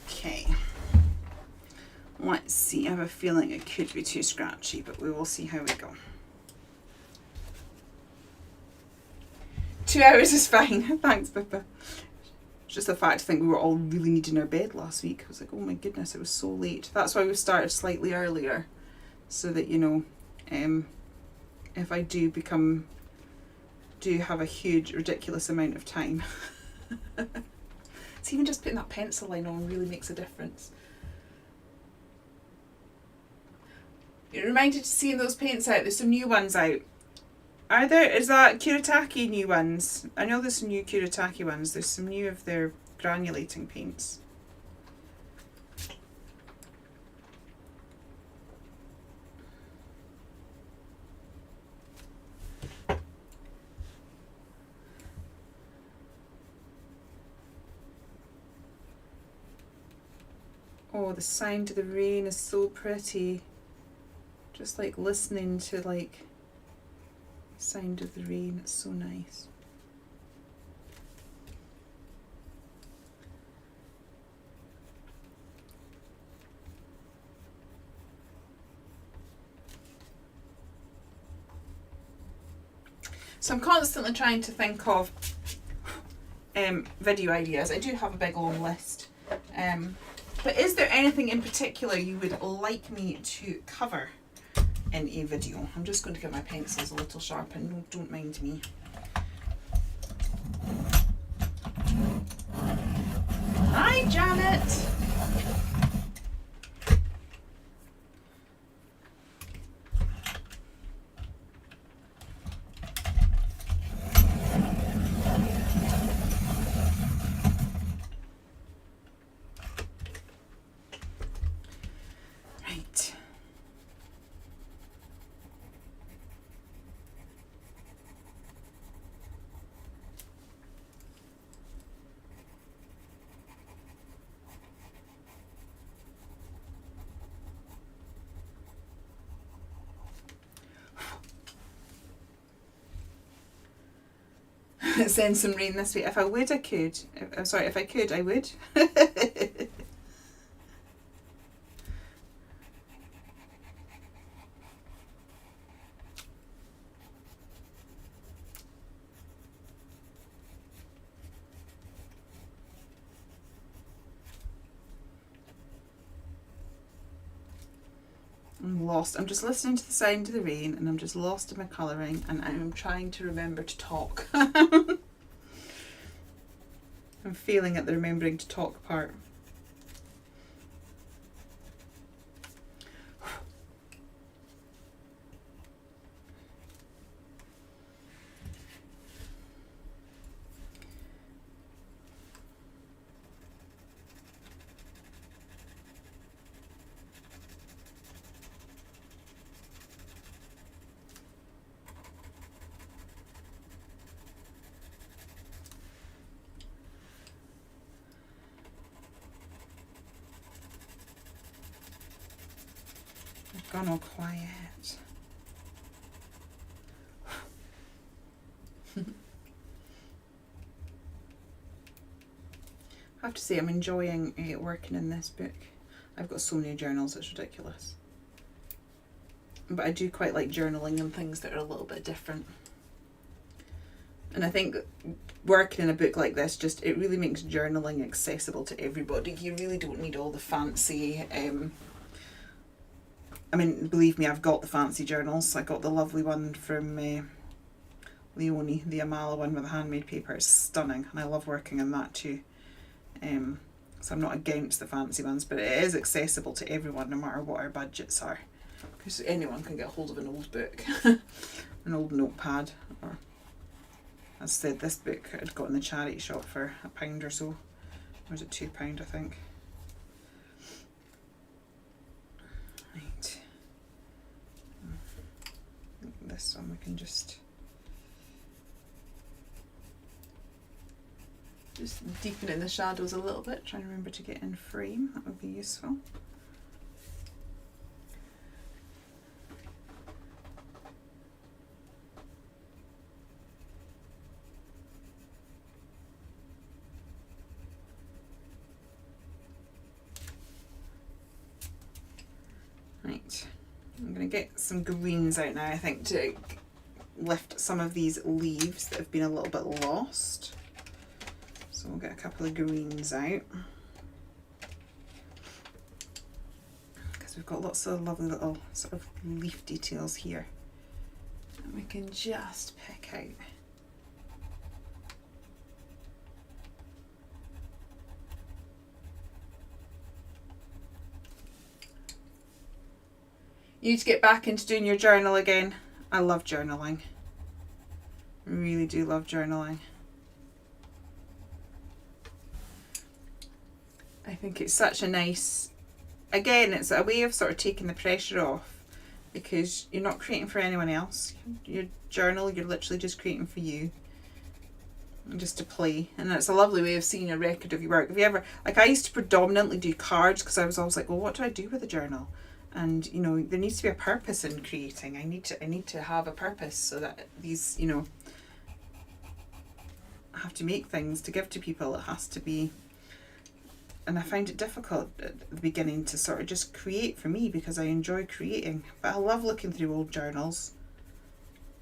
Okay. Let's see, I have a feeling it could be too scratchy, but we will see how we go. 2 hours is fine. Thanks, Pippa. It's just the fact I think we were all really needing our bed last week. I was like, oh my goodness, it was so late. That's why we started slightly earlier, so that, you know, if I do have a huge, ridiculous amount of time. So even just putting that pencil line on really makes a difference. You're reminded to seeing those paints out. There's some new ones out. Are there? Is that Kuretake new ones? I know there's some new Kuretake ones. There's some new of their granulating paints. Oh, the sound of the rain is so pretty. Just like listening to like sound of the rain, it's so nice. So I'm constantly trying to think of video ideas. I do have a big long list, but is there anything in particular you would like me to cover in a video? I'm just going to get my pencils a little sharpened, don't mind me. Hi, Janet! Right. Send some rain this week. If I would, I could. I'm sorry, if I could, I would. I'm lost. I'm just listening to the sound of the rain and I'm just lost in my colouring, and I'm trying to remember to talk. I'm failing at the remembering to talk part. gone all quiet. I have to say I'm enjoying working in this book. I've got so many journals, it's ridiculous. But I do quite like journaling and things that are a little bit different. And I think working in a book like this, just it really makes journaling accessible to everybody. You really don't need all the fancy, I mean, believe me, I've got the fancy journals. I got the lovely one from Leonie, the Amala one with the handmade paper. It's stunning, and I love working on that too. So I'm not against the fancy ones, but it is accessible to everyone, no matter what our budgets are. Because anyone can get hold of an old book, an old notepad, or as I said, this book I'd got in the charity shop for £1 or so. Or was it £2, I think? Right. This one we can just deepen in the shadows a little bit. Try and remember to get in frame. That would be useful. Right, I'm going to get some greens out now, I think, to lift some of these leaves that have been a little bit lost. So we'll get a couple of greens out. Because we've got lots of lovely little sort of leaf details here that we can just pick out. You need to get back into doing your journal again. I love journaling. I really do love journaling. I think it's such a nice, again, it's a way of sort of taking the pressure off, because you're not creating for anyone else. Your journal, you're literally just creating for you, and just to play. And it's a lovely way of seeing a record of your work. Have you ever, like, I used to predominantly do cards because I was always like, well, what do I do with a journal? And you know, there needs to be a purpose in creating. I need to have a purpose, so that these, you know, I have to make things to give to people. It has to be. And I find it difficult at the beginning to sort of just create for me, because I enjoy creating. But I love looking through old journals.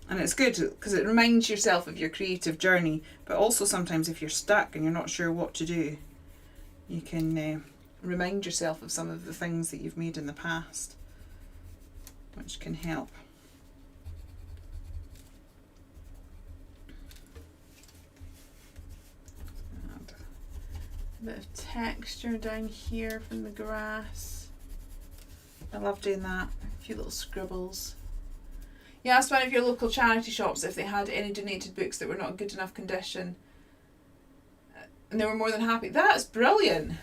And it's good because it reminds yourself of your creative journey. But also sometimes if you're stuck and you're not sure what to do, you can remind yourself of some of the things that you've made in the past, which can help. A bit of texture down here from the grass. I love doing that. A few little scribbles. You asked one of your local charity shops if they had any donated books that were not in good enough condition, and they were more than happy. That's brilliant.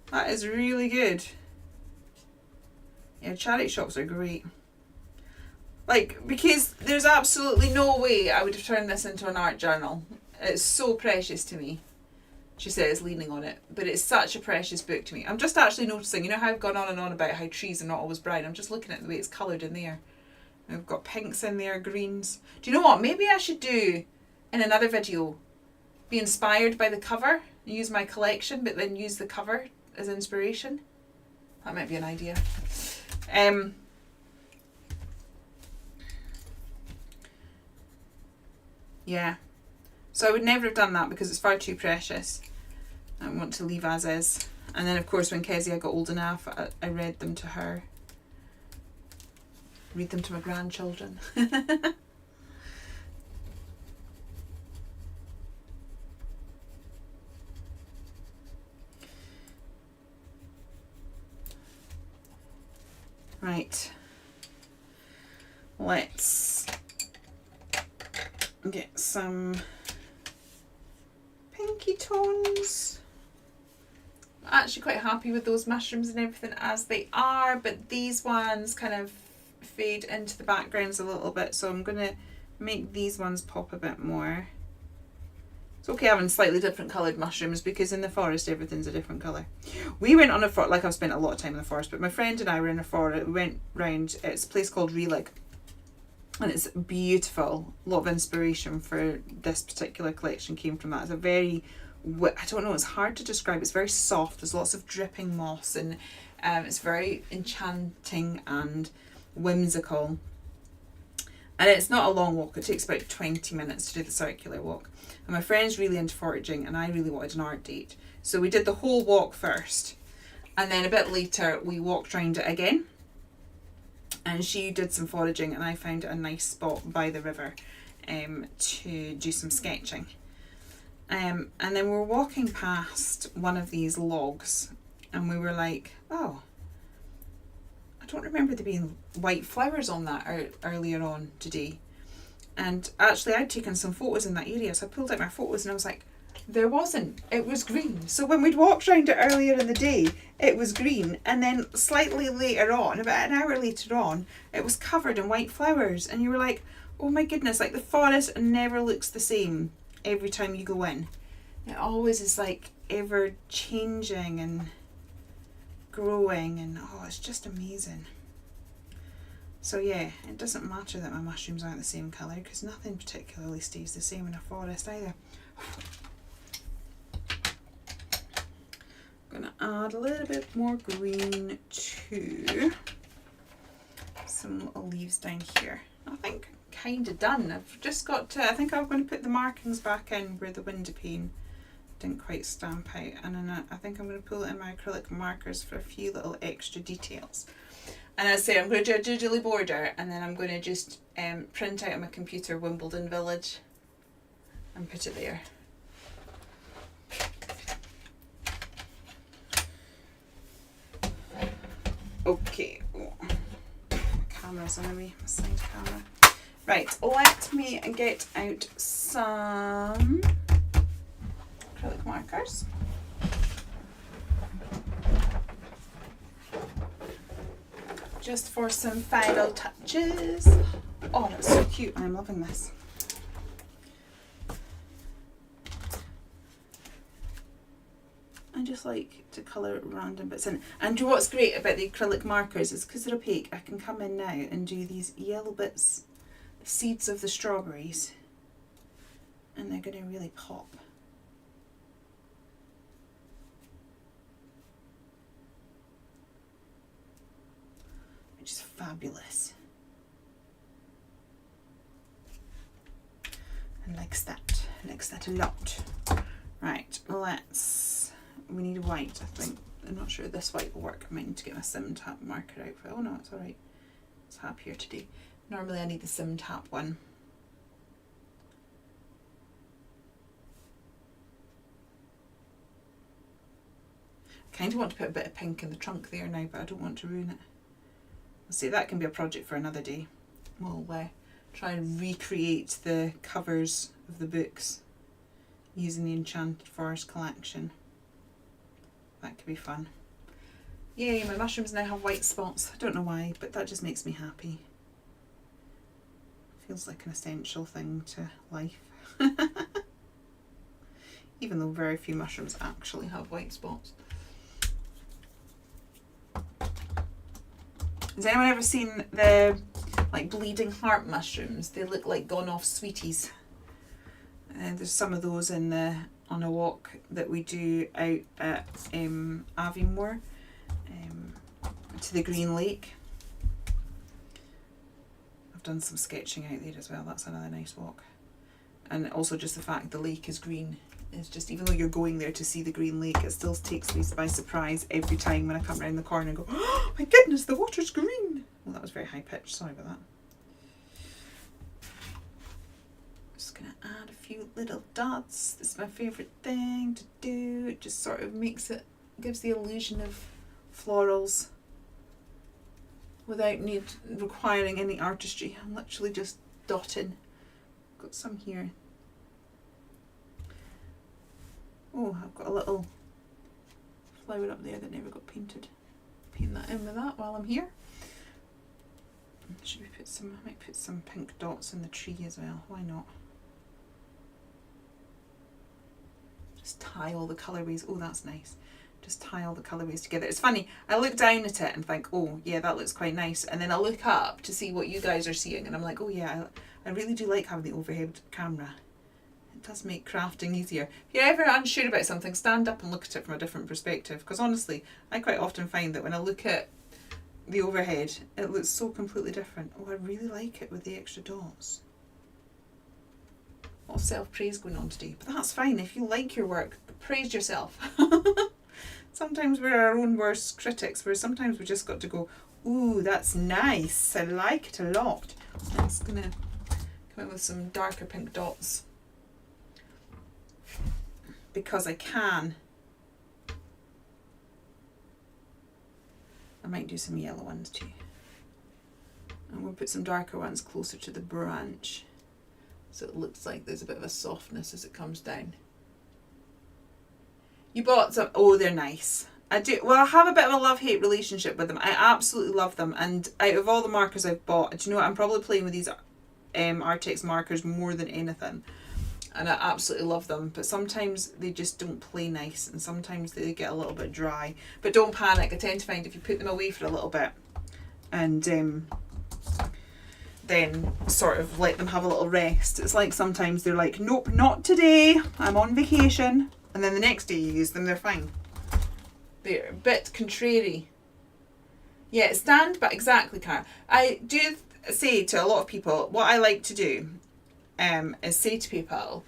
That is really good. Yeah, charity shops are great. Like, because there's absolutely no way I would have turned this into an art journal. It's so precious to me. She says, leaning on it. But it's such a precious book to me. I'm just actually noticing, you know how I've gone on and on about how trees are not always brown? I'm just looking at the way it's coloured in there. I've got pinks in there, greens. Do you know what? Maybe I should do, in another video, be inspired by the cover. Use my collection, but then use the cover as inspiration. That might be an idea. Yeah. So I would never have done that because it's far too precious. I want to leave as is. And then of course when Kezia got old enough, I read them to her. Read them to my grandchildren. Right. Let's get some pinky tones. I'm actually quite happy with those mushrooms and everything as they are, but these ones kind of fade into the backgrounds a little bit, so I'm going to make these ones pop a bit more. It's okay having slightly different coloured mushrooms because in the forest everything's a different colour. We went on a forest, like I've spent a lot of time in the forest, but my friend and I were in a forest. We went round, it's a place called Relic, and it's beautiful. A lot of inspiration for this particular collection came from that. It's a very, I don't know, it's hard to describe. It's very soft. There's lots of dripping moss, and it's very enchanting and whimsical. And it's not a long walk. It takes about 20 minutes to do the circular walk. And my friend's really into foraging, and I really wanted an art date. So we did the whole walk first, and then a bit later we walked around it again. And she did some foraging, and I found a nice spot by the river to do some sketching. And then we were walking past one of these logs, and we were like, oh, I don't remember there being white flowers on that earlier on today. And actually I'd taken some photos in that area, so I pulled out my photos and I was like, there wasn't, it was green. So when we'd walked around it earlier in the day, it was green, and then slightly later on, about an hour later on, it was covered in white flowers, and you were like, oh my goodness, like the forest never looks the same every time you go in. It always is like ever changing and growing, and oh, it's just amazing. So yeah, it doesn't matter that my mushrooms aren't the same colour, because nothing particularly stays the same in a forest either. I'm going to add a little bit more green to some little leaves down here. I think kind of done. I've just got to, I think I'm going to put the markings back in where the window pane didn't quite stamp out, and then I think I'm going to pull it in my acrylic markers for a few little extra details. And as I say, I'm going to do a doodly border, and then I'm going to just print out on my computer Wimbledon Village and put it there. Okay, my camera's on my side camera. Right, let me get out some acrylic markers. Just for some final touches. Oh, that's so cute. I'm loving this. I just like to colour random bits in. And do you know what's great about the acrylic markers is because they're opaque, I can come in now and do these yellow bits, the seeds of the strawberries, and they're going to really pop. Which is fabulous. And likes that a lot. Right, we need a white, I think. I'm not sure this white will work. I might need to get my Sim Tap marker out for it. Oh no, it's alright. It's happier today. Normally I need the Sim Tap one. I kind of want to put a bit of pink in the trunk there now, but I don't want to ruin it. I'll say that can be a project for another day. We'll try and recreate the covers of the books using the Enchanted Forest collection. That could be fun. Yay, my mushrooms now have white spots. I don't know why, but that just makes me happy. Feels like an essential thing to life. Even though very few mushrooms actually have white spots. Has anyone ever seen the bleeding heart mushrooms? They look like gone off sweeties. There's some of those on a walk that we do out at Aviemore to the Green Lake. I've done some sketching out there as well. That's another nice walk. And also just the fact the lake is green. It's just, even though you're going there to see the Green Lake, it still takes me by surprise every time when I come around the corner and go, oh my goodness, the water's green. Well, that was very high pitched, sorry about that. Just going to add a few little dots. This is my favourite thing to do. It just sort of gives the illusion of florals without requiring any artistry. I'm literally just dotting. Got some here. Oh, I've got a little flower up there that never got painted. Paint that in with that while I'm here. Should we I might put some pink dots in the tree as well. Why not? Just tie all the colourways. Oh, that's nice. Just tie all the colourways together. It's funny, I look down at it and think, oh yeah, that looks quite nice, and then I look up to see what you guys are seeing and I'm like, oh yeah, I really do like having the overhead camera. It does make crafting easier. If you're ever unsure about something, stand up and look at it from a different perspective, because honestly, I quite often find that when I look at the overhead, it looks so completely different. Oh, I really like it with the extra dots. A lot of self-praise going on today, but that's fine. If you like your work, praise yourself. Sometimes we're our own worst critics, where sometimes we just got to go, ooh, that's nice, I like it a lot. I'm just going to come in with some darker pink dots, because I can. I might do some yellow ones too. And we'll put some darker ones closer to the branch, so it looks like there's a bit of a softness as it comes down. You bought some, oh, they're nice. I do, well, I have a bit of a love-hate relationship with them. I absolutely love them, and out of all the markers I've bought, do you know what, I'm probably playing with these Artex markers more than anything, and I absolutely love them, but sometimes they just don't play nice, and sometimes they get a little bit dry. But don't panic, I tend to find if you put them away for a little bit and then sort of let them have a little rest, it's like sometimes they're like, nope, not today, I'm on vacation. And then the next day you use them, they're fine. They're a bit contrary. Yeah, stand back, exactly, Cara. I do say to a lot of people, what I like to do is say to people,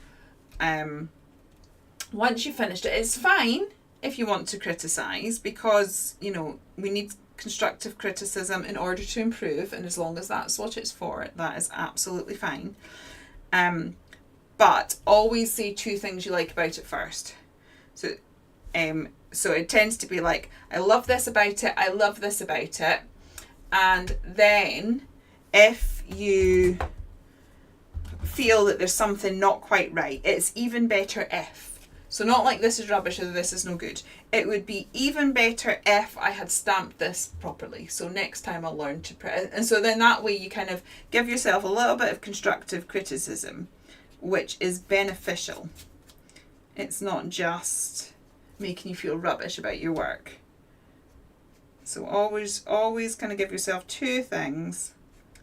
once you've finished it, it's fine if you want to criticise, because, you know, we need constructive criticism in order to improve, and as long as that's what it's for, that is absolutely fine. But always say 2 things you like about it first. So it tends to be like, I love this about it, I love this about it. And then if you feel that there's something not quite right, it's even better if. So not like this is rubbish or this is no good. It would be even better if I had stamped this properly. So next time I'll learn to print. And so then that way you kind of give yourself a little bit of constructive criticism, which is beneficial. It's not just making you feel rubbish about your work. So always kind of give yourself 2 things.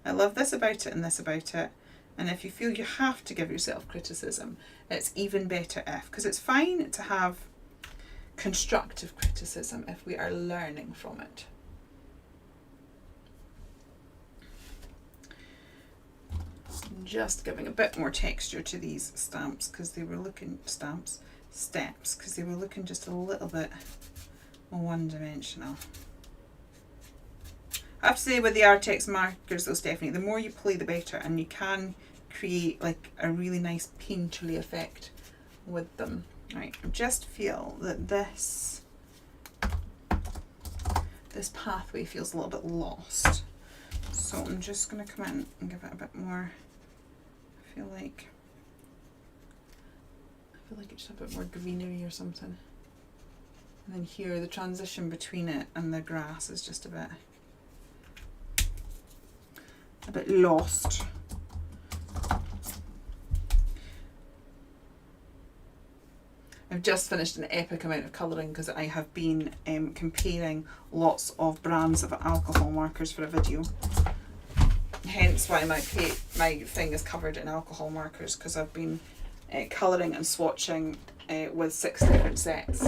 I love this about it and this about it. And if you feel you have to give yourself criticism, it's even better if, because it's fine to have constructive criticism if we are learning from it. Just giving a bit more texture to these stamps, because they were looking steps, because they were looking just a little bit one-dimensional. I have to say with the Artex markers though, Stephanie, the more you play the better, and you can create like a really nice painterly effect with them. Right, I just feel that this pathway feels a little bit lost. So I'm just going to come in and give it a bit more, I feel like it's a bit more greenery or something. And then here, the transition between it and the grass is just a bit lost. I've just finished an epic amount of colouring because I have been comparing lots of brands of alcohol markers for a video. Hence why my thing is covered in alcohol markers, because I've been colouring and swatching with 6 different sets.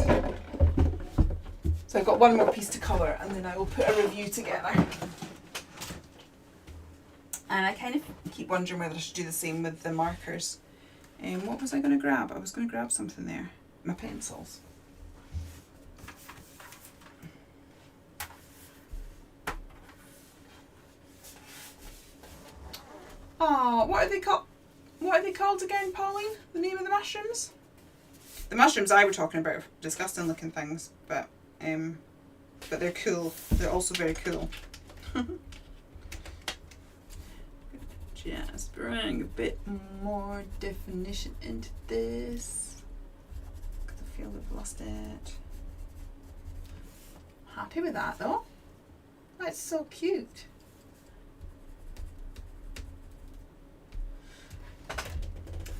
So I've got one more piece to colour and then I will put a review together. And I kind of keep wondering whether I should do the same with the markers. What was I going to grab? I was going to grab something there. My pencils. Oh, what are they called? What are they called again, Pauline? The name of the mushrooms? The mushrooms I were talking about are disgusting looking things, but they're cool. They're also very cool. Just bring a bit more definition into this, because I feel we've lost it. Happy with that though. That's so cute.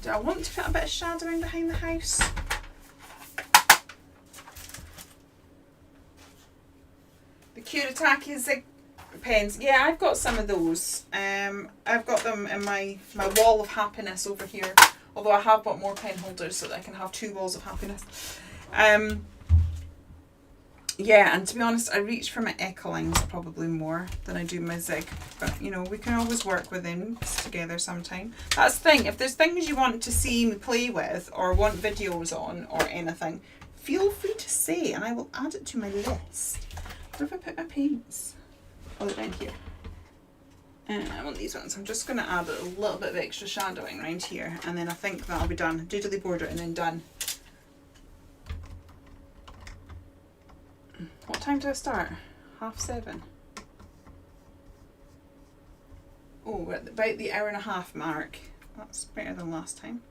Do I want to put a bit of shadowing behind the house? Kuretake zig pens. Yeah, I've got some of those. I've got them in my wall of happiness over here. Although I have bought more pen holders so that I can have 2 walls of happiness. Yeah, and to be honest, I reach for my Echolines probably more than I do my Zig. But, you know, we can always work with them together sometime. That's the thing. If there's things you want to see me play with or want videos on or anything, feel free to say and I will add it to my list. Where have I put my paints? Oh, they're down here. I want these ones. I'm just going to add a little bit of extra shadowing around here and then I think that'll be done. Doodly border and then done. What time do I start? 7:30. Oh, we're at about the hour and a half mark. That's better than last time.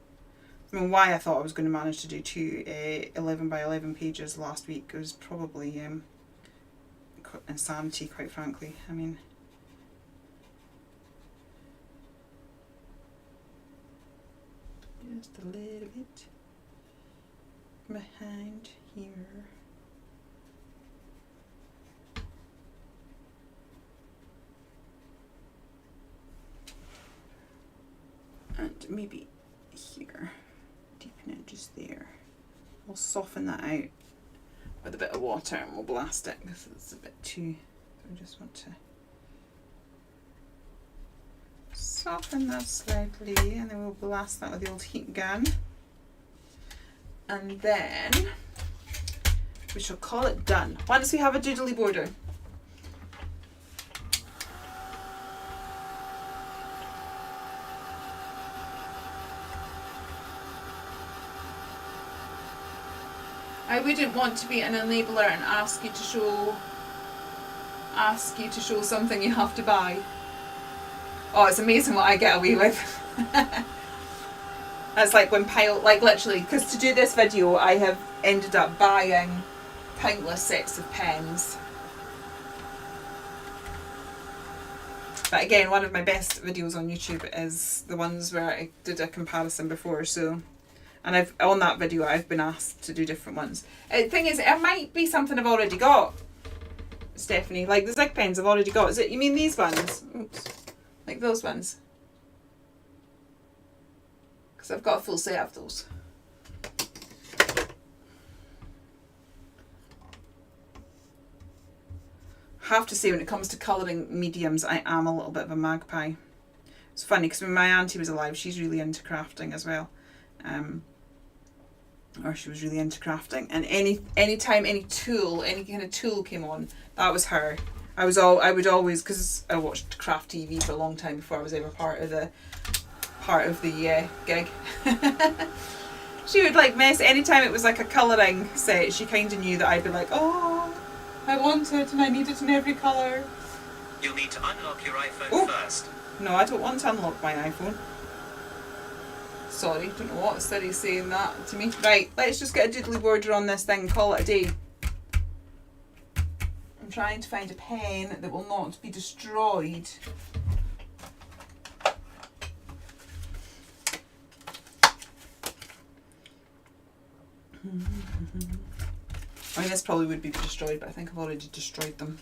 I mean, why I thought I was going to manage to do 2 11 by 11 pages last week was probably insanity, quite frankly. I mean, just a little bit behind here. And maybe here, deepen it just there. We'll soften that out with a bit of water and we'll blast it because it's a bit too, I just want to soften that slightly and then we'll blast that with the old heat gun. And then we shall call it done. Once we have a doodly border. I wouldn't want to be an enabler and ask you to show something you have to buy. Oh, it's amazing what I get away with. That's like when literally, because to do this video I have ended up buying countless sets of pens. But again, one of my best videos on YouTube is the ones where I did a comparison before, so. And on that video I've been asked to do different ones. The thing is, it might be something I've already got, Stephanie. Like the Zig pens I've already got. Is it? You mean these ones? Oops. Like those ones? Because I've got a full set of those. I have to say, when it comes to colouring mediums, I am a little bit of a magpie. It's funny because when my auntie was alive, she's really into crafting as well. Or she was really into crafting, and any time any kind of tool came on, that was her. I would always, because I watched craft TV for a long time before I was ever part of the gig. She would like mess anytime it was like a colouring set. She kind of knew that I'd be like, oh, I want it and I need it in every colour. You'll need to unlock your iPhone first. No, I don't want to unlock my iPhone. Sorry, don't know what Siri's saying that to me. Right, let's just get a doodly border on this thing and call it a day. I'm trying to find a pen that will not be destroyed. I mean, this probably would be destroyed, but I think I've already destroyed them.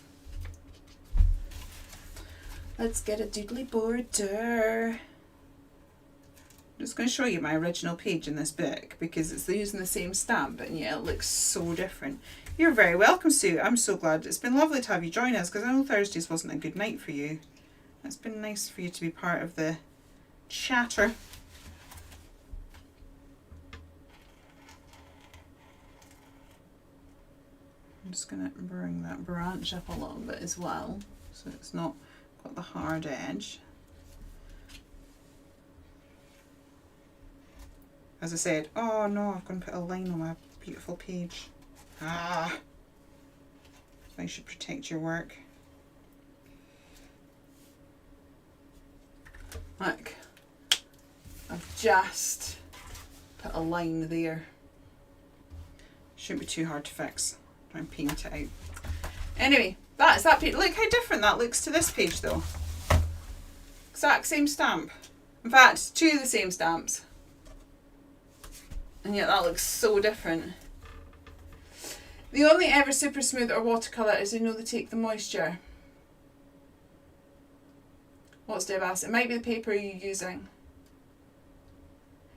Let's get a doodly border. I'm just going to show you my original page in this book because it's using the same stamp and yet it looks so different. You're very welcome, Sue. I'm so glad. It's been lovely to have you join us because I know Thursdays wasn't a good night for you. It's been nice for you to be part of the chatter. I'm just going to bring that branch up a little bit as well so it's not got the hard edge. As I said, oh no, I've got to put a line on my beautiful page. Ah! So I should protect your work. Look, I've just put a line there. Shouldn't be too hard to fix. Try and paint it out. Anyway, that's that page. Look how different that looks to this page though. Exact same stamp. In fact, 2 of the same stamps. And yet that looks so different. The only ever super smooth or watercolour is they take the moisture. What's Deb asked? It might be the paper you're using.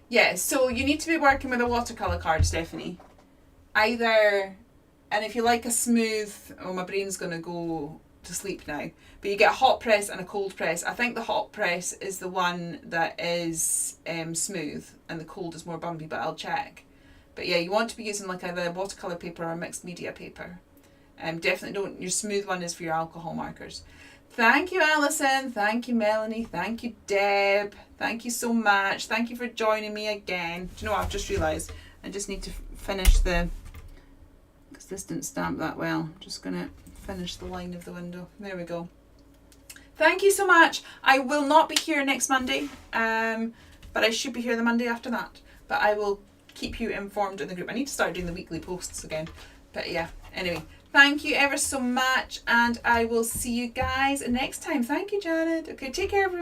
Yeah, so you need to be working with a watercolour card, Stephanie. Either, and if you like a smooth, oh my brain's going to go to sleep now, but you get a hot press and a cold press. I think the hot press is the one that is smooth and the cold is more bumpy, but I'll check. But yeah, you want to be using like either watercolour paper or mixed media paper. Definitely don't, your smooth one is for your alcohol markers. Thank you, Alison. Thank you, Melanie. Thank you, Deb. Thank you so much. Thank you for joining me again. Do you know what? I've just realised I just need to finish the, because this didn't stamp that well. I'm just going to finish the line of the window. There we go. Thank you so much. I will not be here next Monday, but I should be here the Monday after that. But I will keep you informed in the group. I need to start doing the weekly posts again. But yeah, anyway. Thank you ever so much, and I will see you guys next time. Thank you, Janet. Okay, take care, everyone.